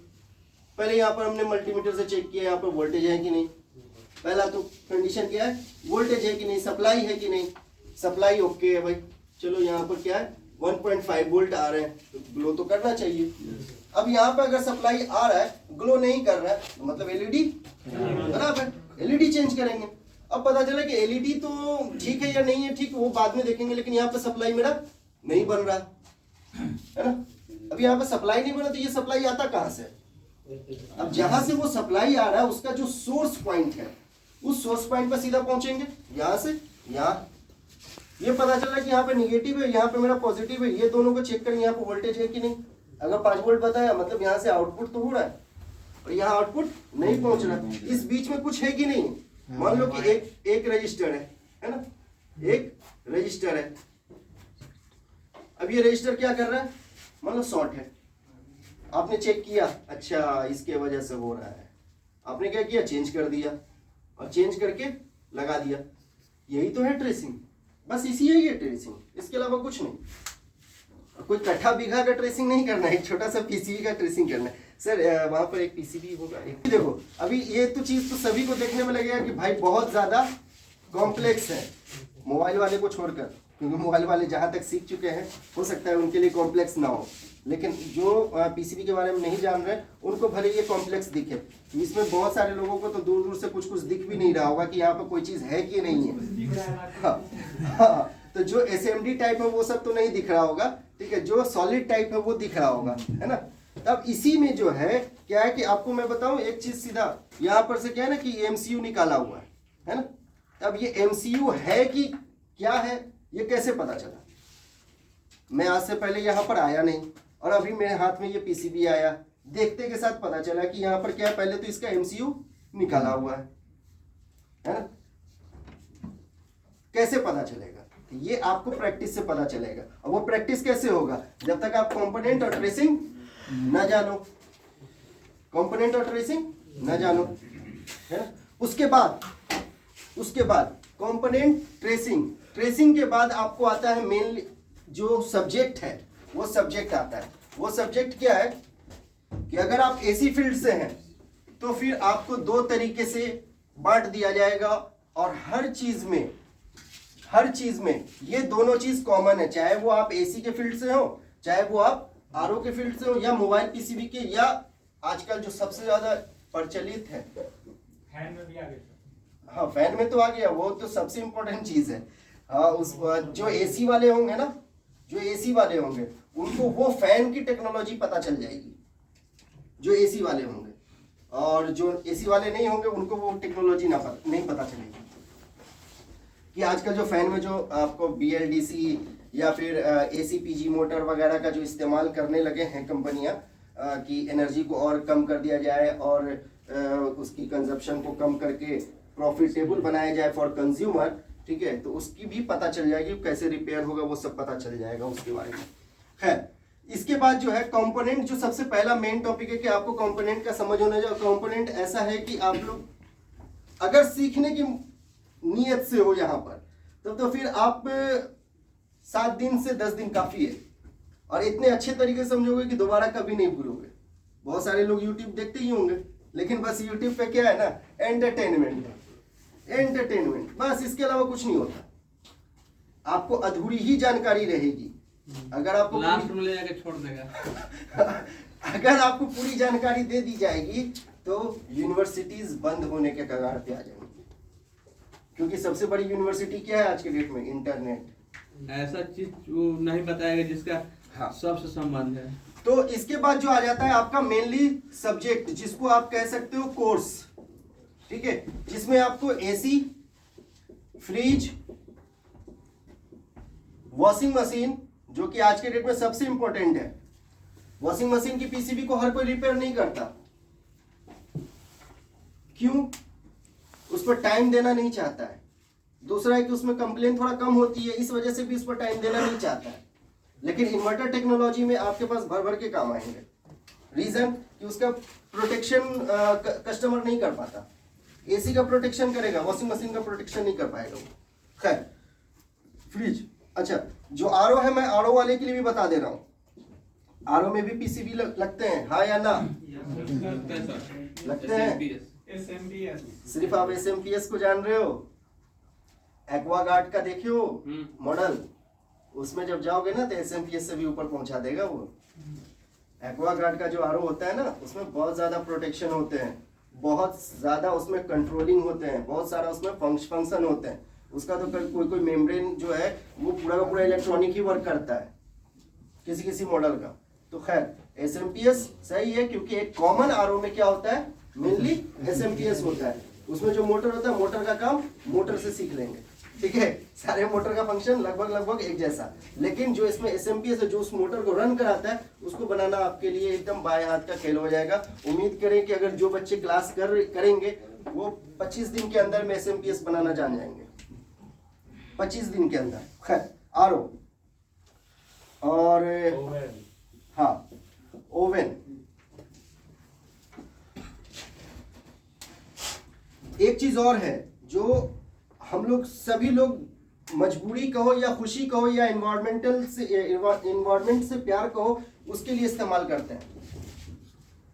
पहले यहाँ पर हमने मल्टीमीटर से चेक किया यहाँ पर वोल्टेज है कि नहीं। पहला तो कंडीशन क्या है, वोल्टेज है कि नहीं, सप्लाई है कि नहीं, सप्लाई ओके है भाई, चलो यहाँ पर क्या है 1.5 वोल्ट आ रहे हैं, तो ग्लो तो करना चाहिए। अब यहाँ पे अगर सप्लाई आ रहा है, ग्लो नहीं कर रहा है, तो मतलब एलईडी खराब है, एलईडी चेंज करेंगे। अब पता चला कि एलईडी तो ठीक है या नहीं है, ठीक वो बाद में देखेंगे, लेकिन यहाँ पे सप्लाई मेरा नहीं बन रहा है ना। अब यहाँ पे सप्लाई नहीं बना, तो ये सप्लाई आता कहाँ से? अब जहां से वो सप्लाई आ रहा है उसका जो सोर्स पॉइंट है, उस सोर्स पॉइंट पर सीधा पहुंचेंगे, यहाँ से यहाँ। ये पता चल रहा है कि यहाँ पे निगेटिव है, यहाँ पे मेरा पॉजिटिव है, ये दोनों को चेक करें यहाँ पे वोल्टेज है कि नहीं। अगर 5 वोल्ट बताया मतलब यहाँ से आउटपुट तो हो रहा है, और यहाँ आउटपुट नहीं पहुंच रहा, इस बीच में कुछ है कि नहीं। मान लो कि एक रजिस्टर है ना, एक रजिस्टर है। अब ये रजिस्टर क्या कर रहा है, मान लो शॉर्ट है, आपने चेक किया, अच्छा इसके वजह से हो रहा है, आपने क्या किया, चेंज कर दिया, और चेंज करके लगा दिया। यही तो है ट्रेसिंग, बस इसी है ये ट्रेसिंग, इसके अलावा कुछ नहीं। कोई कट्ठा बीघा का ट्रेसिंग नहीं करना है, एक छोटा सा पीसीबी का ट्रेसिंग करना है। सर वहां पर एक पीसीबी होगा, एक देखो अभी ये तो चीज तो सभी को देखने में लगेगा कि भाई बहुत ज्यादा कॉम्प्लेक्स है, मोबाइल वाले को छोड़कर, क्योंकि मोबाइल वाले जहां तक सीख चुके हैं हो सकता है उनके लिए कॉम्प्लेक्स ना हो, लेकिन जो पीसीबी के बारे में नहीं जान रहे उनको भले ये कॉम्प्लेक्स दिखे। इसमें बहुत सारे लोगों को तो दूर दूर से कुछ कुछ दिख भी नहीं रहा होगा कि यहाँ पर कोई चीज है कि नहीं है। हाँ, तो जो SMD टाइप है वो सब तो नहीं दिख रहा होगा, ठीक है, जो सॉलिड टाइप है वो दिख रहा होगा, है ना। तब इसी में जो है क्या है कि आपको मैं बताऊं एक चीज सीधा, यहाँ पर से क्या है ना कि MCU निकाला हुआ है ना। अब ये MCU है कि क्या है ये कैसे पता चला? मैं आज से पहले यहाँ पर आया नहीं, और अभी मेरे हाथ में ये पीसीबी आया, देखते के साथ पता चला कि यहाँ पर क्या है, पहले तो इसका MCU निकाला हुआ है ना। कैसे पता चलेगा? ये आपको प्रैक्टिस से पता चलेगा। और वो प्रैक्टिस कैसे होगा? जब तक आप कंपोनेंट और ट्रेसिंग ना जानो, कंपोनेंट और ट्रेसिंग ना जानो, है ना। उसके बाद कंपोनेंट ट्रेसिंग के बाद आपको आता है मेनली जो सब्जेक्ट है, वो सब्जेक्ट आता है। वो सब्जेक्ट क्या है कि अगर आप एसी फील्ड से हैं तो फिर आपको 2 तरीके से बांट दिया जाएगा, और हर चीज में ये दोनों चीज कॉमन है, चाहे वो आप एसी के फील्ड से हो, चाहे वो आप आरओ के फील्ड से हो, या मोबाइल पीसीबी के, या आजकल जो सबसे ज्यादा प्रचलित है फैन में भी आ गया। हाँ, फैन में तो आ गया, वो तो सबसे इंपॉर्टेंट चीज है। हाँ, उस जो एसी वाले होंगे ना, जो एसी वाले होंगे उनको वो फैन की टेक्नोलॉजी पता चल जाएगी, जो एसी वाले होंगे, और जो एसी वाले नहीं होंगे उनको वो टेक्नोलॉजी नहीं पता चलेगी। कि आजकल जो फैन में जो आपको BLDC या फिर ACPG मोटर वगैरह का जो इस्तेमाल करने लगे हैं कंपनियां, कि एनर्जी को और कम कर दिया जाए और उसकी कंजप्शन को कम करके प्रॉफिटेबल बनाया जाए फॉर कंज्यूमर, ठीक है, तो उसकी भी पता चल जाएगी, कैसे रिपेयर होगा वो सब पता चल जाएगा उसके बारे में। खैर, इसके बाद जो है कंपोनेंट, जो सबसे पहला मेन टॉपिक है कि आपको कंपोनेंट का समझ होना चाहिए। कंपोनेंट ऐसा है कि आप लोग अगर सीखने की नीयत से हो यहाँ पर, तब तो फिर आप 7 दिन से 10 दिन काफी है, और इतने अच्छे तरीके से समझोगे कि दोबारा कभी नहीं भूलोगे। बहुत सारे लोग यूट्यूब देखते ही होंगे, लेकिन बस यूट्यूब पे क्या है ना, एंटरटेनमेंट, बस, इसके अलावा कुछ नहीं होता। आपको अधूरी ही जानकारी रहेगी। अगर आपको लास्ट में ले जाके छोड़ देगा। अगर आपको पूरी जानकारी दे दी जाएगी तो यूनिवर्सिटीज बंद होने के कगार पे आ जाएंगी, क्योंकि सबसे बड़ी यूनिवर्सिटी क्या है आज के डेट में? इंटरनेट। ऐसा चीज वो नहीं बताएगा जिसका हाँ। सबसे संबंध है। तो इसके बाद जो आ जाता है आपका मेनली सब्जेक्ट, जिसको आप कह सकते हो कोर्स, ठीक है, जिसमें आपको एसी, फ्रिज, वॉशिंग मशीन, जो कि आज के डेट में सबसे इंपॉर्टेंट है। वॉशिंग मशीन की पीसीबी को हर कोई रिपेयर नहीं करता। क्यों? उस पर टाइम देना नहीं चाहता है। दूसरा है कि उसमें कंप्लेन थोड़ा कम होती है, इस वजह से भी उस पर टाइम देना नहीं चाहता है। लेकिन इन्वर्टर टेक्नोलॉजी में आपके पास भर भर के काम आएंगे। रीजन कि उसका प्रोटेक्शन कस्टमर नहीं कर पाता। एसी का प्रोटेक्शन करेगा, वॉशिंग मशीन का प्रोटेक्शन नहीं कर पाएगा वो। खैर, फ्रिज, अच्छा, जो आरओ है, मैं आरओ वाले के लिए भी बता दे रहा हूँ। आरओ में भी पीसीबी लगते हैं, हाँ या ना? लगते हैं। सिर्फ आप एसएमपीएस को जान रहे हो? एक्वागार्ड का देखे हो मॉडल? उसमें जब जाओगे ना तो एसएमपीएस से भी ऊपर पहुंचा देगा वो। एक्वागार्ड का जो आरओ होता है ना, उसमें बहुत ज्यादा प्रोटेक्शन होते हैं, बहुत ज्यादा उसमें कंट्रोलिंग होते हैं, बहुत सारा उसमें फंक्शन होते हैं। उसका तो कोई मेम्ब्रेन जो है वो पूरा का पूरा इलेक्ट्रॉनिक ही वर्क करता है किसी किसी मॉडल का। तो खैर, एसएमपीएस सही है, क्योंकि एक कॉमन आरओ में क्या होता है, मेनली एसएमपीएस होता है। उसमें जो मोटर होता है, मोटर का काम मोटर से सीख लेंगे, ठीक है, सारे मोटर का फंक्शन लगभग एक जैसा। लेकिन जो इसमें एसएमपीएस है, जो उस मोटर को रन कराता है, उसको बनाना आपके लिए एकदम बाएं हाथ का खेल हो जाएगा। उम्मीद करें कि अगर जो बच्चे क्लास करेंगे वो 25 दिन के अंदर में एसएमपीएस बनाना जान जाएंगे, 25 दिन के अंदर। खैर, आरओ और हाँ, ओवन। एक चीज और है जो हम लोग सभी लोग मजबूरी कहो या खुशी कहो या इन्वायरमेंट से प्यार कहो, उसके लिए इस्तेमाल करते हैं।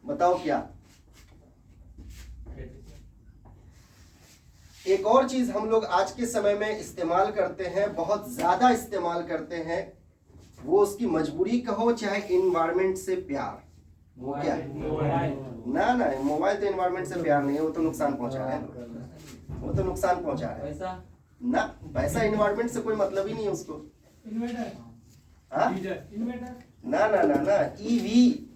बताओ क्या? एक और चीज हम लोग आज के समय में इस्तेमाल करते हैं, बहुत ज्यादा इस्तेमाल करते हैं, वो उसकी मजबूरी कहो चाहे इन्वायरमेंट से प्यार। वो क्या है? ना, मोबाइल तो इन्वायरमेंट से प्यार नहीं है, वो तो नुकसान पहुंचा रहा है, वो तो नुकसान पहुंचा रहा है ना। पैसा इन्वायरमेंट से कोई मतलब ही नहीं है उसको। इन्वर्टर, हाँ? इन्वर्टर, ना, ईवी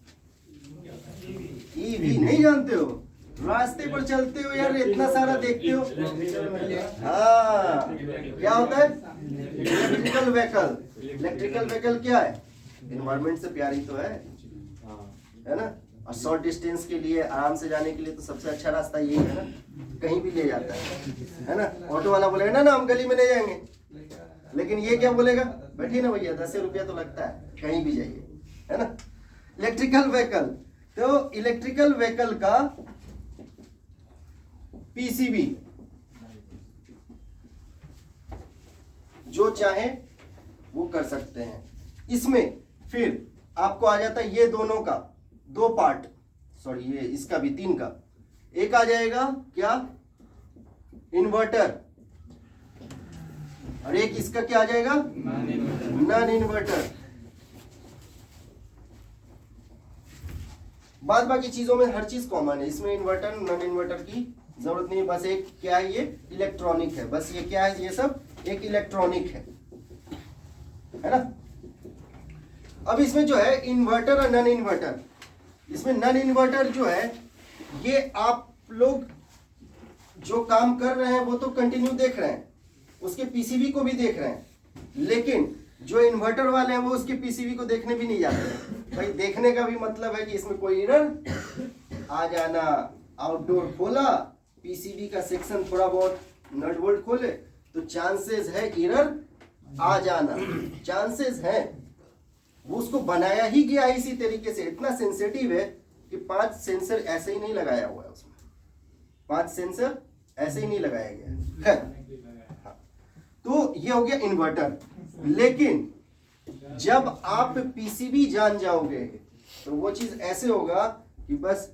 नहीं जानते हो? रास्ते पर चलते हो यार, इतना सारा देखते हो। हाँ, क्या होता है? इलेक्ट्रिकल व्हीकल क्या है? इन्वायरमेंट से प्यार ही तो है ना। और शॉर्ट डिस्टेंस के लिए, आराम से जाने के लिए तो सबसे अच्छा रास्ता यही है ना, कहीं भी ले जाता है ना। ऑटो वाला बोलेगा ना हम गली में नहीं जाएंगे, लेकिन ये क्या बोलेगा, बैठिए ना भैया, 10 रुपया तो लगता है, कहीं भी जाइए, है ना। इलेक्ट्रिकल व्हीकल, तो इलेक्ट्रिकल व्हीकल का पीसीबी जो चाहे वो कर सकते हैं। इसमें फिर आपको आ जाता है ये दोनों का 2 पार्ट, सॉरी ये इसका भी 3 का। एक आ जाएगा क्या, इन्वर्टर, और एक इसका क्या आ जाएगा, नॉन इन्वर्टर। बाद बाकी चीजों में हर चीज कॉमन है, इसमें इन्वर्टर नॉन इन्वर्टर की जरूरत नहीं है। बस एक क्या है, ये इलेक्ट्रॉनिक है, बस ये क्या है, ये सब एक इलेक्ट्रॉनिक है ना। अब इसमें जो है इन्वर्टर और नॉन इन्वर्टर, इसमें नॉन इन्वर्टर जो है, ये आप लोग जो काम कर रहे हैं वो तो कंटिन्यू देख रहे हैं, उसके पीसीबी को भी देख रहे हैं, लेकिन जो इन्वर्टर वाले हैं वो उसके पीसीबी को देखने भी नहीं जाते। भाई देखने का भी मतलब है कि इसमें कोई एरर आ जाना। आउटडोर खोला, पीसीबी का सेक्शन थोड़ा बहुत नट बोल्ट खोले तो चांसेस है एरर आ जाना, चांसेस है। वो उसको बनाया ही गया इसी तरीके से, इतना सेंसिटिव है कि 5 सेंसर ऐसे ही नहीं लगाया हुआ है उसमें। 5 सेंसर ऐसे ही नहीं लगाया गया है। हाँ। तो ये हो गया इन्वर्टर। लेकिन जब आप पीसीबी जान जाओगे तो वो चीज ऐसे होगा कि बस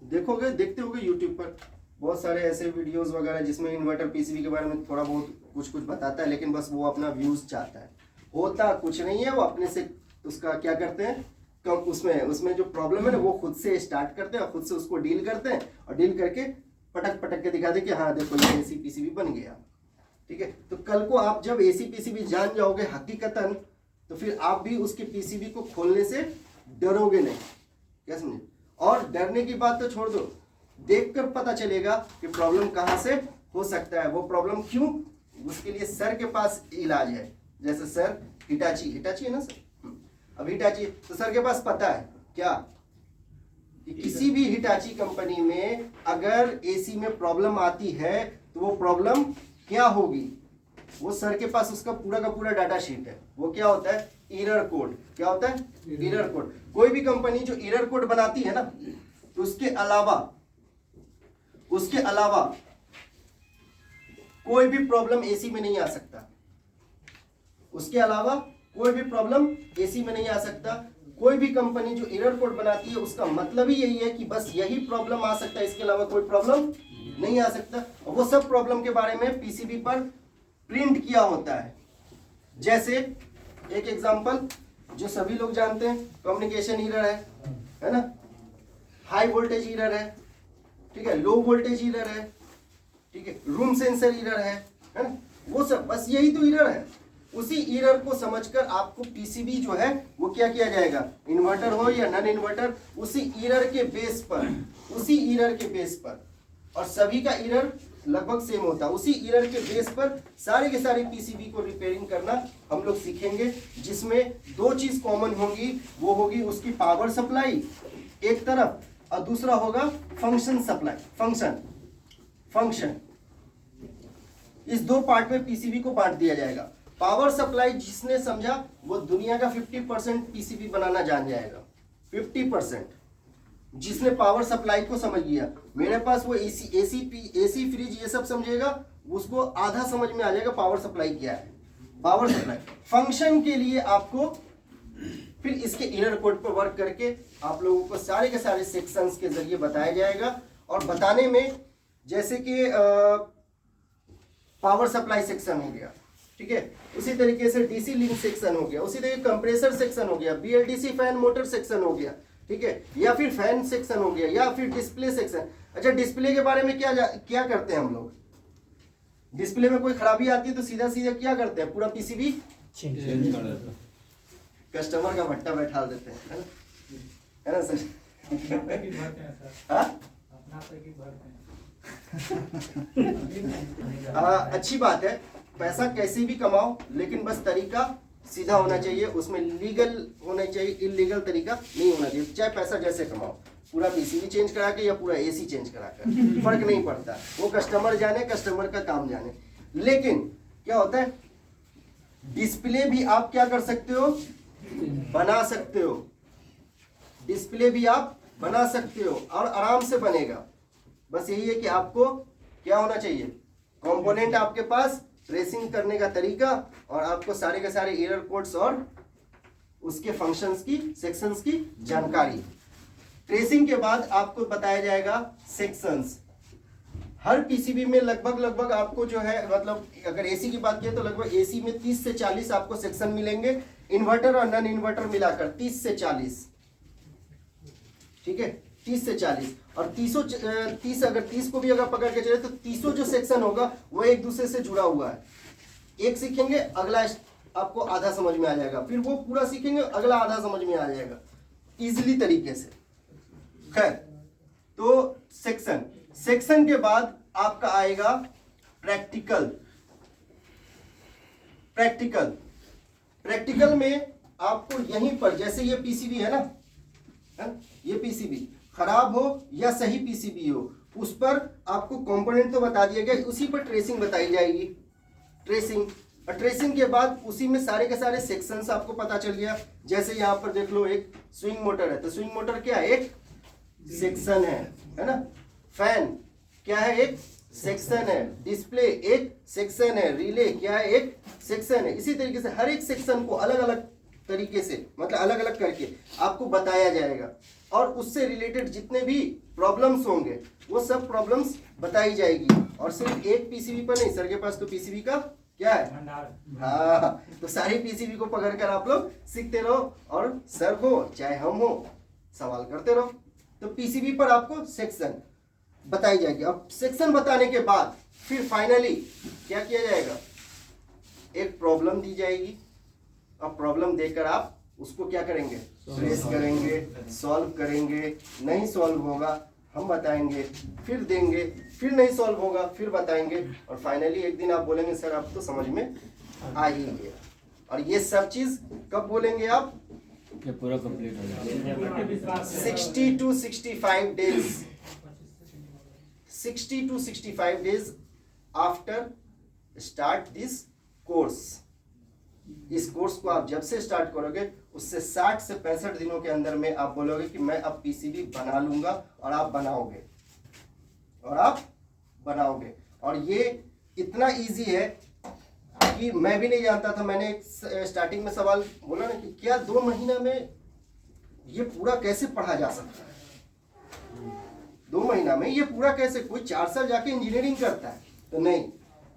देखोगे, देखते होगे यूट्यूब पर बहुत सारे ऐसे वीडियोस वगैरह जिसमें इन्वर्टर पीसीबी के बारे में थोड़ा बहुत कुछ कुछ बताता है, लेकिन बस वो अपना व्यूज चाहता है, होता कुछ नहीं है। वो अपने से उसका क्या करते हैं, कम उसमें जो प्रॉब्लम है ना वो खुद से स्टार्ट करते हैं और खुद से उसको डील करते हैं और डील करके पटक पटक के दिखा दे कि हाँ देखो ये एसी पीसीबी बन गया। ठीक है, तो कल को आप जब एसी पीसीबी जान जाओगे हकीकतन, तो फिर आप भी उसके पीसीबी को खोलने से डरोगे नहीं। क्या समझे? और डरने की बात तो छोड़ दो, देखकर पता चलेगा कि प्रॉब्लम कहाँ से हो सकता है, वो प्रॉब्लम क्यों, उसके लिए सर के पास इलाज है। जैसे सर हिटाची है ना सर, अब हिटाची तो सर के पास पता है क्या कि किसी भी हिटाची कंपनी में अगर एसी में प्रॉब्लम आती है तो वो प्रॉब्लम क्या होगी, वो सर के पास उसका पूरा का पूरा डाटा शीट है। वो क्या होता है, एरर कोड। क्या होता है, एरर कोड। कोई भी कंपनी जो एरर कोड बनाती है ना, तो उसके अलावा कोई भी प्रॉब्लम एसी में नहीं आ सकता। उसके अलावा कोई भी प्रॉब्लम एसी में नहीं आ सकता। कोई भी कंपनी जो एरर कोड बनाती है उसका मतलब ही यही है कि बस यही प्रॉब्लम आ सकता है, इसके अलावा कोई प्रॉब्लम नहीं आ सकता। और वो सब प्रॉब्लम के बारे में पीसीबी पर प्रिंट किया होता है। जैसे एक एग्जांपल जो सभी लोग जानते हैं, कम्युनिकेशन एरर है ना, हाई वोल्टेज एरर है, ठीक है, लो वोल्टेज एरर है, ठीक है, रूम सेंसर एरर है ना, वो सब बस यही तो एरर है। उसी एरर को समझकर आपको पीसीबी जो है वो क्या किया जाएगा, इन्वर्टर हो या नॉन इन्वर्टर, उसी एरर के बेस पर, और सभी का एरर लगभग सेम होता है, उसी एरर के बेस पर सारे के सारे पीसीबी को रिपेयरिंग करना हम लोग सीखेंगे। जिसमें दो चीज कॉमन होगी, वो होगी उसकी पावर सप्लाई एक तरफ, और दूसरा होगा फंक्शन सप्लाई, फंक्शन। इस दो पार्ट में पीसीबी को बांट दिया जाएगा। पावर सप्लाई जिसने समझा वो दुनिया का 50% पीसीबी बनाना जान जाएगा। 50% जिसने पावर सप्लाई को समझ लिया, मेरे पास वो एसी फ्रिज ये सब समझेगा, उसको आधा समझ में आ जाएगा पावर सप्लाई क्या है। पावर सप्लाई फंक्शन के लिए आपको फिर इसके एरर कोड पर वर्क करके आप लोगों को सारे के सारे सेक्शंस के जरिए बताया जाएगा। और बताने में जैसे कि पावर सप्लाई सेक्शन हो गया, ठीक है, उसी तरीके से डीसी लिंक सेक्शन हो गया, उसी तरीके कंप्रेसर सेक्शन हो गया, बीएलडीसी फैन मोटर सेक्शन हो गया, ठीक है, या फिर फैन सेक्शन हो गया, या फिर डिस्प्ले सेक्शन। अच्छा, डिस्प्ले के बारे में क्या करते हैं हम लोग, डिस्प्ले में कोई खराबी आती है तो सीधा सीधा क्या करते हैं, पूरा पीसीबी चेंज कर देता है। कस्टमर का भट्टा बैठा देते हैं, है ना सर? अपना पैकेट भरते हैं सर, हाँ? अपना पैकेट भरते हैं। अच्छी बात है, पैसा कैसे भी कमाओ, लेकिन बस तरीका सीधा होना चाहिए, उसमें लीगल होना चाहिए, इलीगल तरीका नहीं होना चाहिए। चाहे पैसा जैसे कमाओ, पूरा पीसीबी चेंज करा के या पूरा एसी चेंज करा कर, फर्क नहीं पड़ता, वो कस्टमर जाने, कस्टमर का काम जाने। लेकिन क्या होता है, डिस्प्ले भी आप क्या कर सकते हो, बना सकते हो, डिस्प्ले भी आप बना सकते हो और आराम से बनेगा। बस यही है कि आपको क्या होना चाहिए, कंपोनेंट आपके पास, ट्रेसिंग करने का तरीका, और आपको सारे के सारे एरर कोड्स और उसके फंक्शंस की, सेक्शंस की जानकारी। ट्रेसिंग के बाद आपको बताया जाएगा सेक्शंस। हर पीसीबी में लगभग आपको जो है, मतलब अगर एसी की बात किया तो लगभग एसी में 30 से 40 आपको सेक्शन मिलेंगे, इन्वर्टर और नॉन इन्वर्टर मिलाकर 30 से 40, ठीक है, 30 से 40। और 30 अगर 30 को भी अगर पकड़ के चले तो 30 जो सेक्शन होगा वो एक दूसरे से जुड़ा हुआ है। एक सीखेंगे, अगला आपको आधा समझ में आ जाएगा, फिर वो पूरा सीखेंगे, अगला आधा समझ में आ जाएगा इजीली तरीके से। खैर, तो सेक्शन के बाद आपका आएगा प्रैक्टिकल में आपको यहीं पर, जैसे ये पीसीबी है ना, ये पीसीबी खराब हो या सही पीसीबी हो, उस पर आपको कंपोनेंट तो बता दिया गया, उसी पर ट्रेसिंग बताई जाएगी। ट्रेसिंग के बाद उसी में सारे के सारे सेक्शंस आपको पता चल गया। जैसे यहाँ पर देख लो, एक स्विंग मोटर है, तो स्विंग मोटर क्या है, एक सेक्शन है ना। फैन क्या है, एक सेक्शन है, डिस्प्ले एक सेक्शन है, रिले क्या है, एक सेक्शन है। इसी तरीके से हर एक सेक्शन को अलग अलग तरीके से मतलब अलग अलग करके आपको बताया जाएगा और उससे रिलेटेड जितने भी प्रॉब्लम्स होंगे वो सब प्रॉब्लम्स बताई जाएगी। और सिर्फ एक पीसीबी पर नहीं, सर के पास तो पीसीबी का क्या है, हाँ, तो सारी पीसीबी को पकड़कर आप लोग सीखते रहो और सर हो चाहे हम हो सवाल करते रहो। तो पीसीबी पर आपको सेक्शन बताई जाएगी। अब सेक्शन बताने के बाद फिर फाइनली क्या किया जाएगा, एक प्रॉब्लम दी जाएगी। अब प्रॉब्लम देकर आप उसको क्या करेंगे, ट्रेस करेंगे, सॉल्व करेंगे। नहीं सॉल्व होगा हम बताएंगे, फिर देंगे, फिर नहीं सॉल्व होगा फिर बताएंगे और फाइनली एक दिन आप बोलेंगे सर आप तो समझ में आ ही गया। और ये सब चीज कब बोलेंगे आप, ये पूरा कंप्लीट हो जाएगा। 60 to 65 days, 60 to 65 days after start this course। इस कोर्स को आप जब से स्टार्ट करोगे उससे 60 से 65 दिनों के अंदर में आप बोलोगे कि मैं अब पीसीबी बना लूंगा और आप बनाओगे और ये इतना इजी है कि मैं भी नहीं जानता था। मैंने स्टार्टिंग में सवाल बोला ना कि क्या 2 महीना में ये पूरा कैसे पढ़ा जा सकता है, 2 महीना में ये पूरा कैसे, कोई 4 साल जाके इंजीनियरिंग करता है तो नहीं,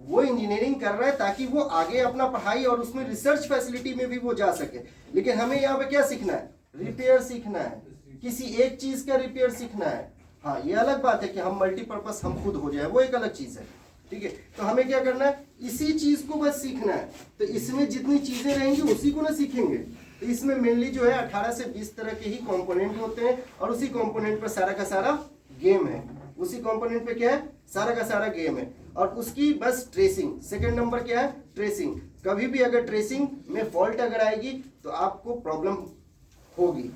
वो इंजीनियरिंग कर रहा है ताकि वो आगे अपना पढ़ाई और उसमें रिसर्च फैसिलिटी में भी वो जा सके। लेकिन हमें यहाँ पे क्या सीखना है, रिपेयर सीखना है, किसी एक चीज का रिपेयर सीखना है। हाँ ये अलग बात है कि हम मल्टीपर्पस हम खुद हो जाए, वो एक अलग चीज है, ठीक है। तो हमें क्या करना है, इसी चीज को बस सीखना है। तो इसमें जितनी चीजें रहेंगी उसी को ना सीखेंगे। तो इसमें मेनली जो है 18 से 20 तरह के ही कंपोनेंट होते हैं और उसी कंपोनेंट पर सारा का सारा गेम है। उसी कंपोनेंट पे क्या है, सारा का सारा गेम है और उसकी बस ट्रेसिंग। सेकंड नंबर क्या है, ट्रेसिंग। कभी भी अगर ट्रेसिंग में फॉल्ट अगर आएगी तो आपको प्रॉब्लम होगी।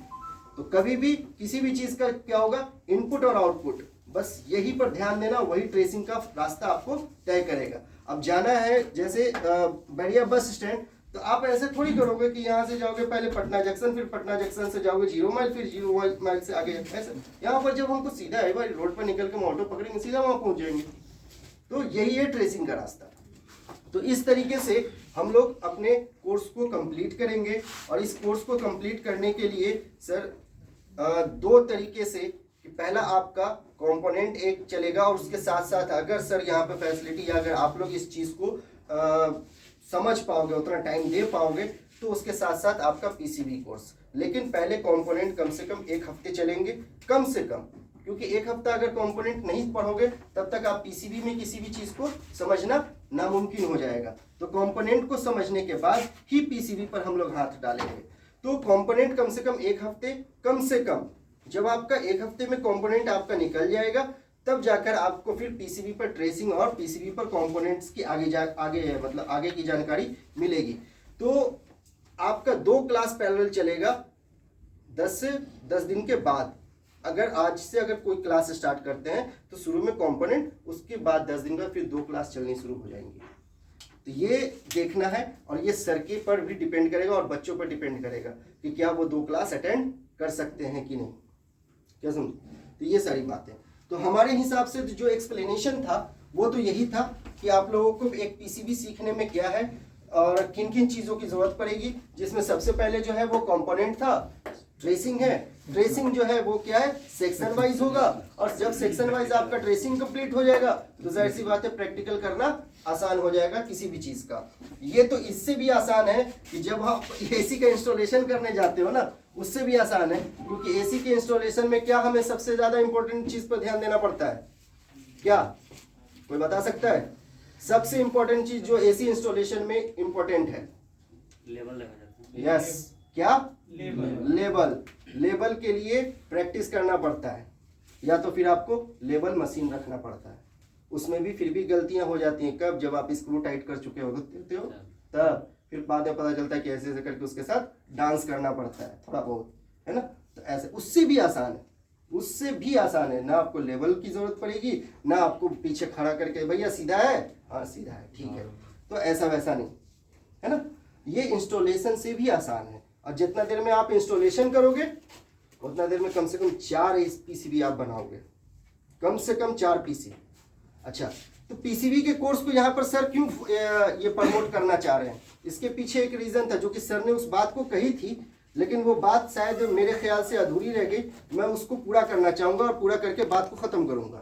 तो कभी भी किसी भी चीज का क्या होगा, इनपुट और आउटपुट, बस यही पर ध्यान देना, वही ट्रेसिंग का रास्ता आपको तय करेगा। अब जाना है जैसे बैरिया बस स्टैंड, तो आप ऐसे थोड़ी करोगे कि यहाँ से जाओगे पहले पटना जंक्शन, फिर पटना जंक्शन से जाओगे 0 माइल, फिर 0 माइल से आगे ऐसे। यहाँ पर जब हमको सीधा है भाई रोड पर निकल के हम ऑटो पकड़ेंगे सीधा वहां पहुंच जाएंगे। तो यही है ट्रेसिंग का रास्ता। तो इस तरीके से हम लोग अपने कोर्स को कंप्लीट करेंगे और इस कोर्स को कंप्लीट करने के लिए सर 2 तरीके से, कि पहला आपका कंपोनेंट एक चलेगा और उसके साथ साथ अगर सर यहाँ पे फैसिलिटी, अगर आप लोग इस चीज को समझ पाओगे, उतना टाइम दे पाओगे, तो उसके साथ साथ आपका पीसीबी कोर्स। लेकिन पहले कंपोनेंट कम से कम 1 हफ्ते चलेंगे, कम से कम, क्योंकि 1 हफ्ता अगर कंपोनेंट नहीं पढ़ोगे तब तक आप पीसीबी में किसी भी चीज को समझना नामुमकिन हो जाएगा। तो कंपोनेंट को समझने के बाद ही पीसीबी पर हम लोग हाथ डालेंगे। तो कंपोनेंट कम से कम 1 हफ्ते, कम से कम जब आपका 1 हफ्ते में कंपोनेंट आपका निकल जाएगा तब जाकर आपको फिर पीसीबी पर ट्रेसिंग और पीसीबी पर कंपोनेंट्स की आगे की जानकारी मिलेगी। तो आपका 2 क्लास पैरेलल चलेगा 10 से 10 दिन के बाद। अगर आज से अगर कोई क्लास स्टार्ट करते हैं तो शुरू में कंपोनेंट, उसके बाद 10 दिन बाद फिर 2 क्लास चलनी शुरू हो जाएंगी। तो ये देखना है और ये सर के पर भी डिपेंड करेगा और बच्चों पर डिपेंड करेगा कि क्या वो 2 क्लास अटेंड कर सकते हैं कि नहीं, क्या समझे। तो ये सारी बातें, तो हमारे हिसाब से जो एक्सप्लेनेशन था वो तो यही था कि आप लोगों को एक पीसीबी सीखने में क्या है और किन किन चीज़ों की ज़रूरत पड़ेगी, जिसमें सबसे पहले जो है वो कंपोनेंट था, ट्रेसिंग है। ट्रेसिंग जो है वो क्या है, सेक्शन वाइज होगा और जब सेक्शन वाइज आपका ट्रेसिंग कंप्लीट हो जाएगा तो जाहिर सी बात है प्रैक्टिकल करना आसान हो जाएगा किसी भी चीज़ का। ये तो इससे भी आसान है कि जब आप एसी का इंस्टॉलेशन करने जाते हो ना, उससे भी आसान है, क्योंकि एसी के इंस्टॉलेशन में क्या हमें सबसे ज़्यादा इंपॉर्टेंट चीज़ पर ध्यान देना पड़ता है, क्या कोई बता सकता है? सबसे इंपॉर्टेंट चीज जो एसी इंस्टॉलेशन में इंपॉर्टेंट है, लेवल लगा जाता है। यस, क्या लेबल। लेबल के लिए प्रैक्टिस करना पड़ता है, या तो फिर आपको लेबल मशीन रखना पड़ता है। उसमें भी फिर भी गलतियां हो जाती हैं, कब, जब आप स्क्रू टाइट कर चुके होते हो तब फिर बाद में पता चलता है कि ऐसे ऐसे करके उसके साथ डांस करना पड़ता है थोड़ा बहुत, है ना। तो ऐसे उससे भी आसान है, उससे भी आसान है, ना आपको लेवल की जरूरत पड़ेगी, ना आपको पीछे खड़ा करके भैया सीधा है, हाँ सीधा है, ठीक है। तो ऐसा वैसा नहीं है ना, ये इंस्टॉलेशन से भी आसान है। और जितना देर में आप इंस्टॉलेशन करोगे उतना देर में कम से कम 4 पीसीबी आप बनाओगे, कम से कम 4 पीसी। अच्छा, तो पीसीबी के कोर्स को यहाँ पर सर क्यों ये प्रमोट करना चाह रहे हैं? इसके पीछे एक रीजन था जो कि सर ने उस बात को कही थी, लेकिन वो बात शायद मेरे ख्याल से अधूरी रह गई। मैं उसको पूरा करना चाहूँगा और पूरा करके बात को ख़त्म करूँगा।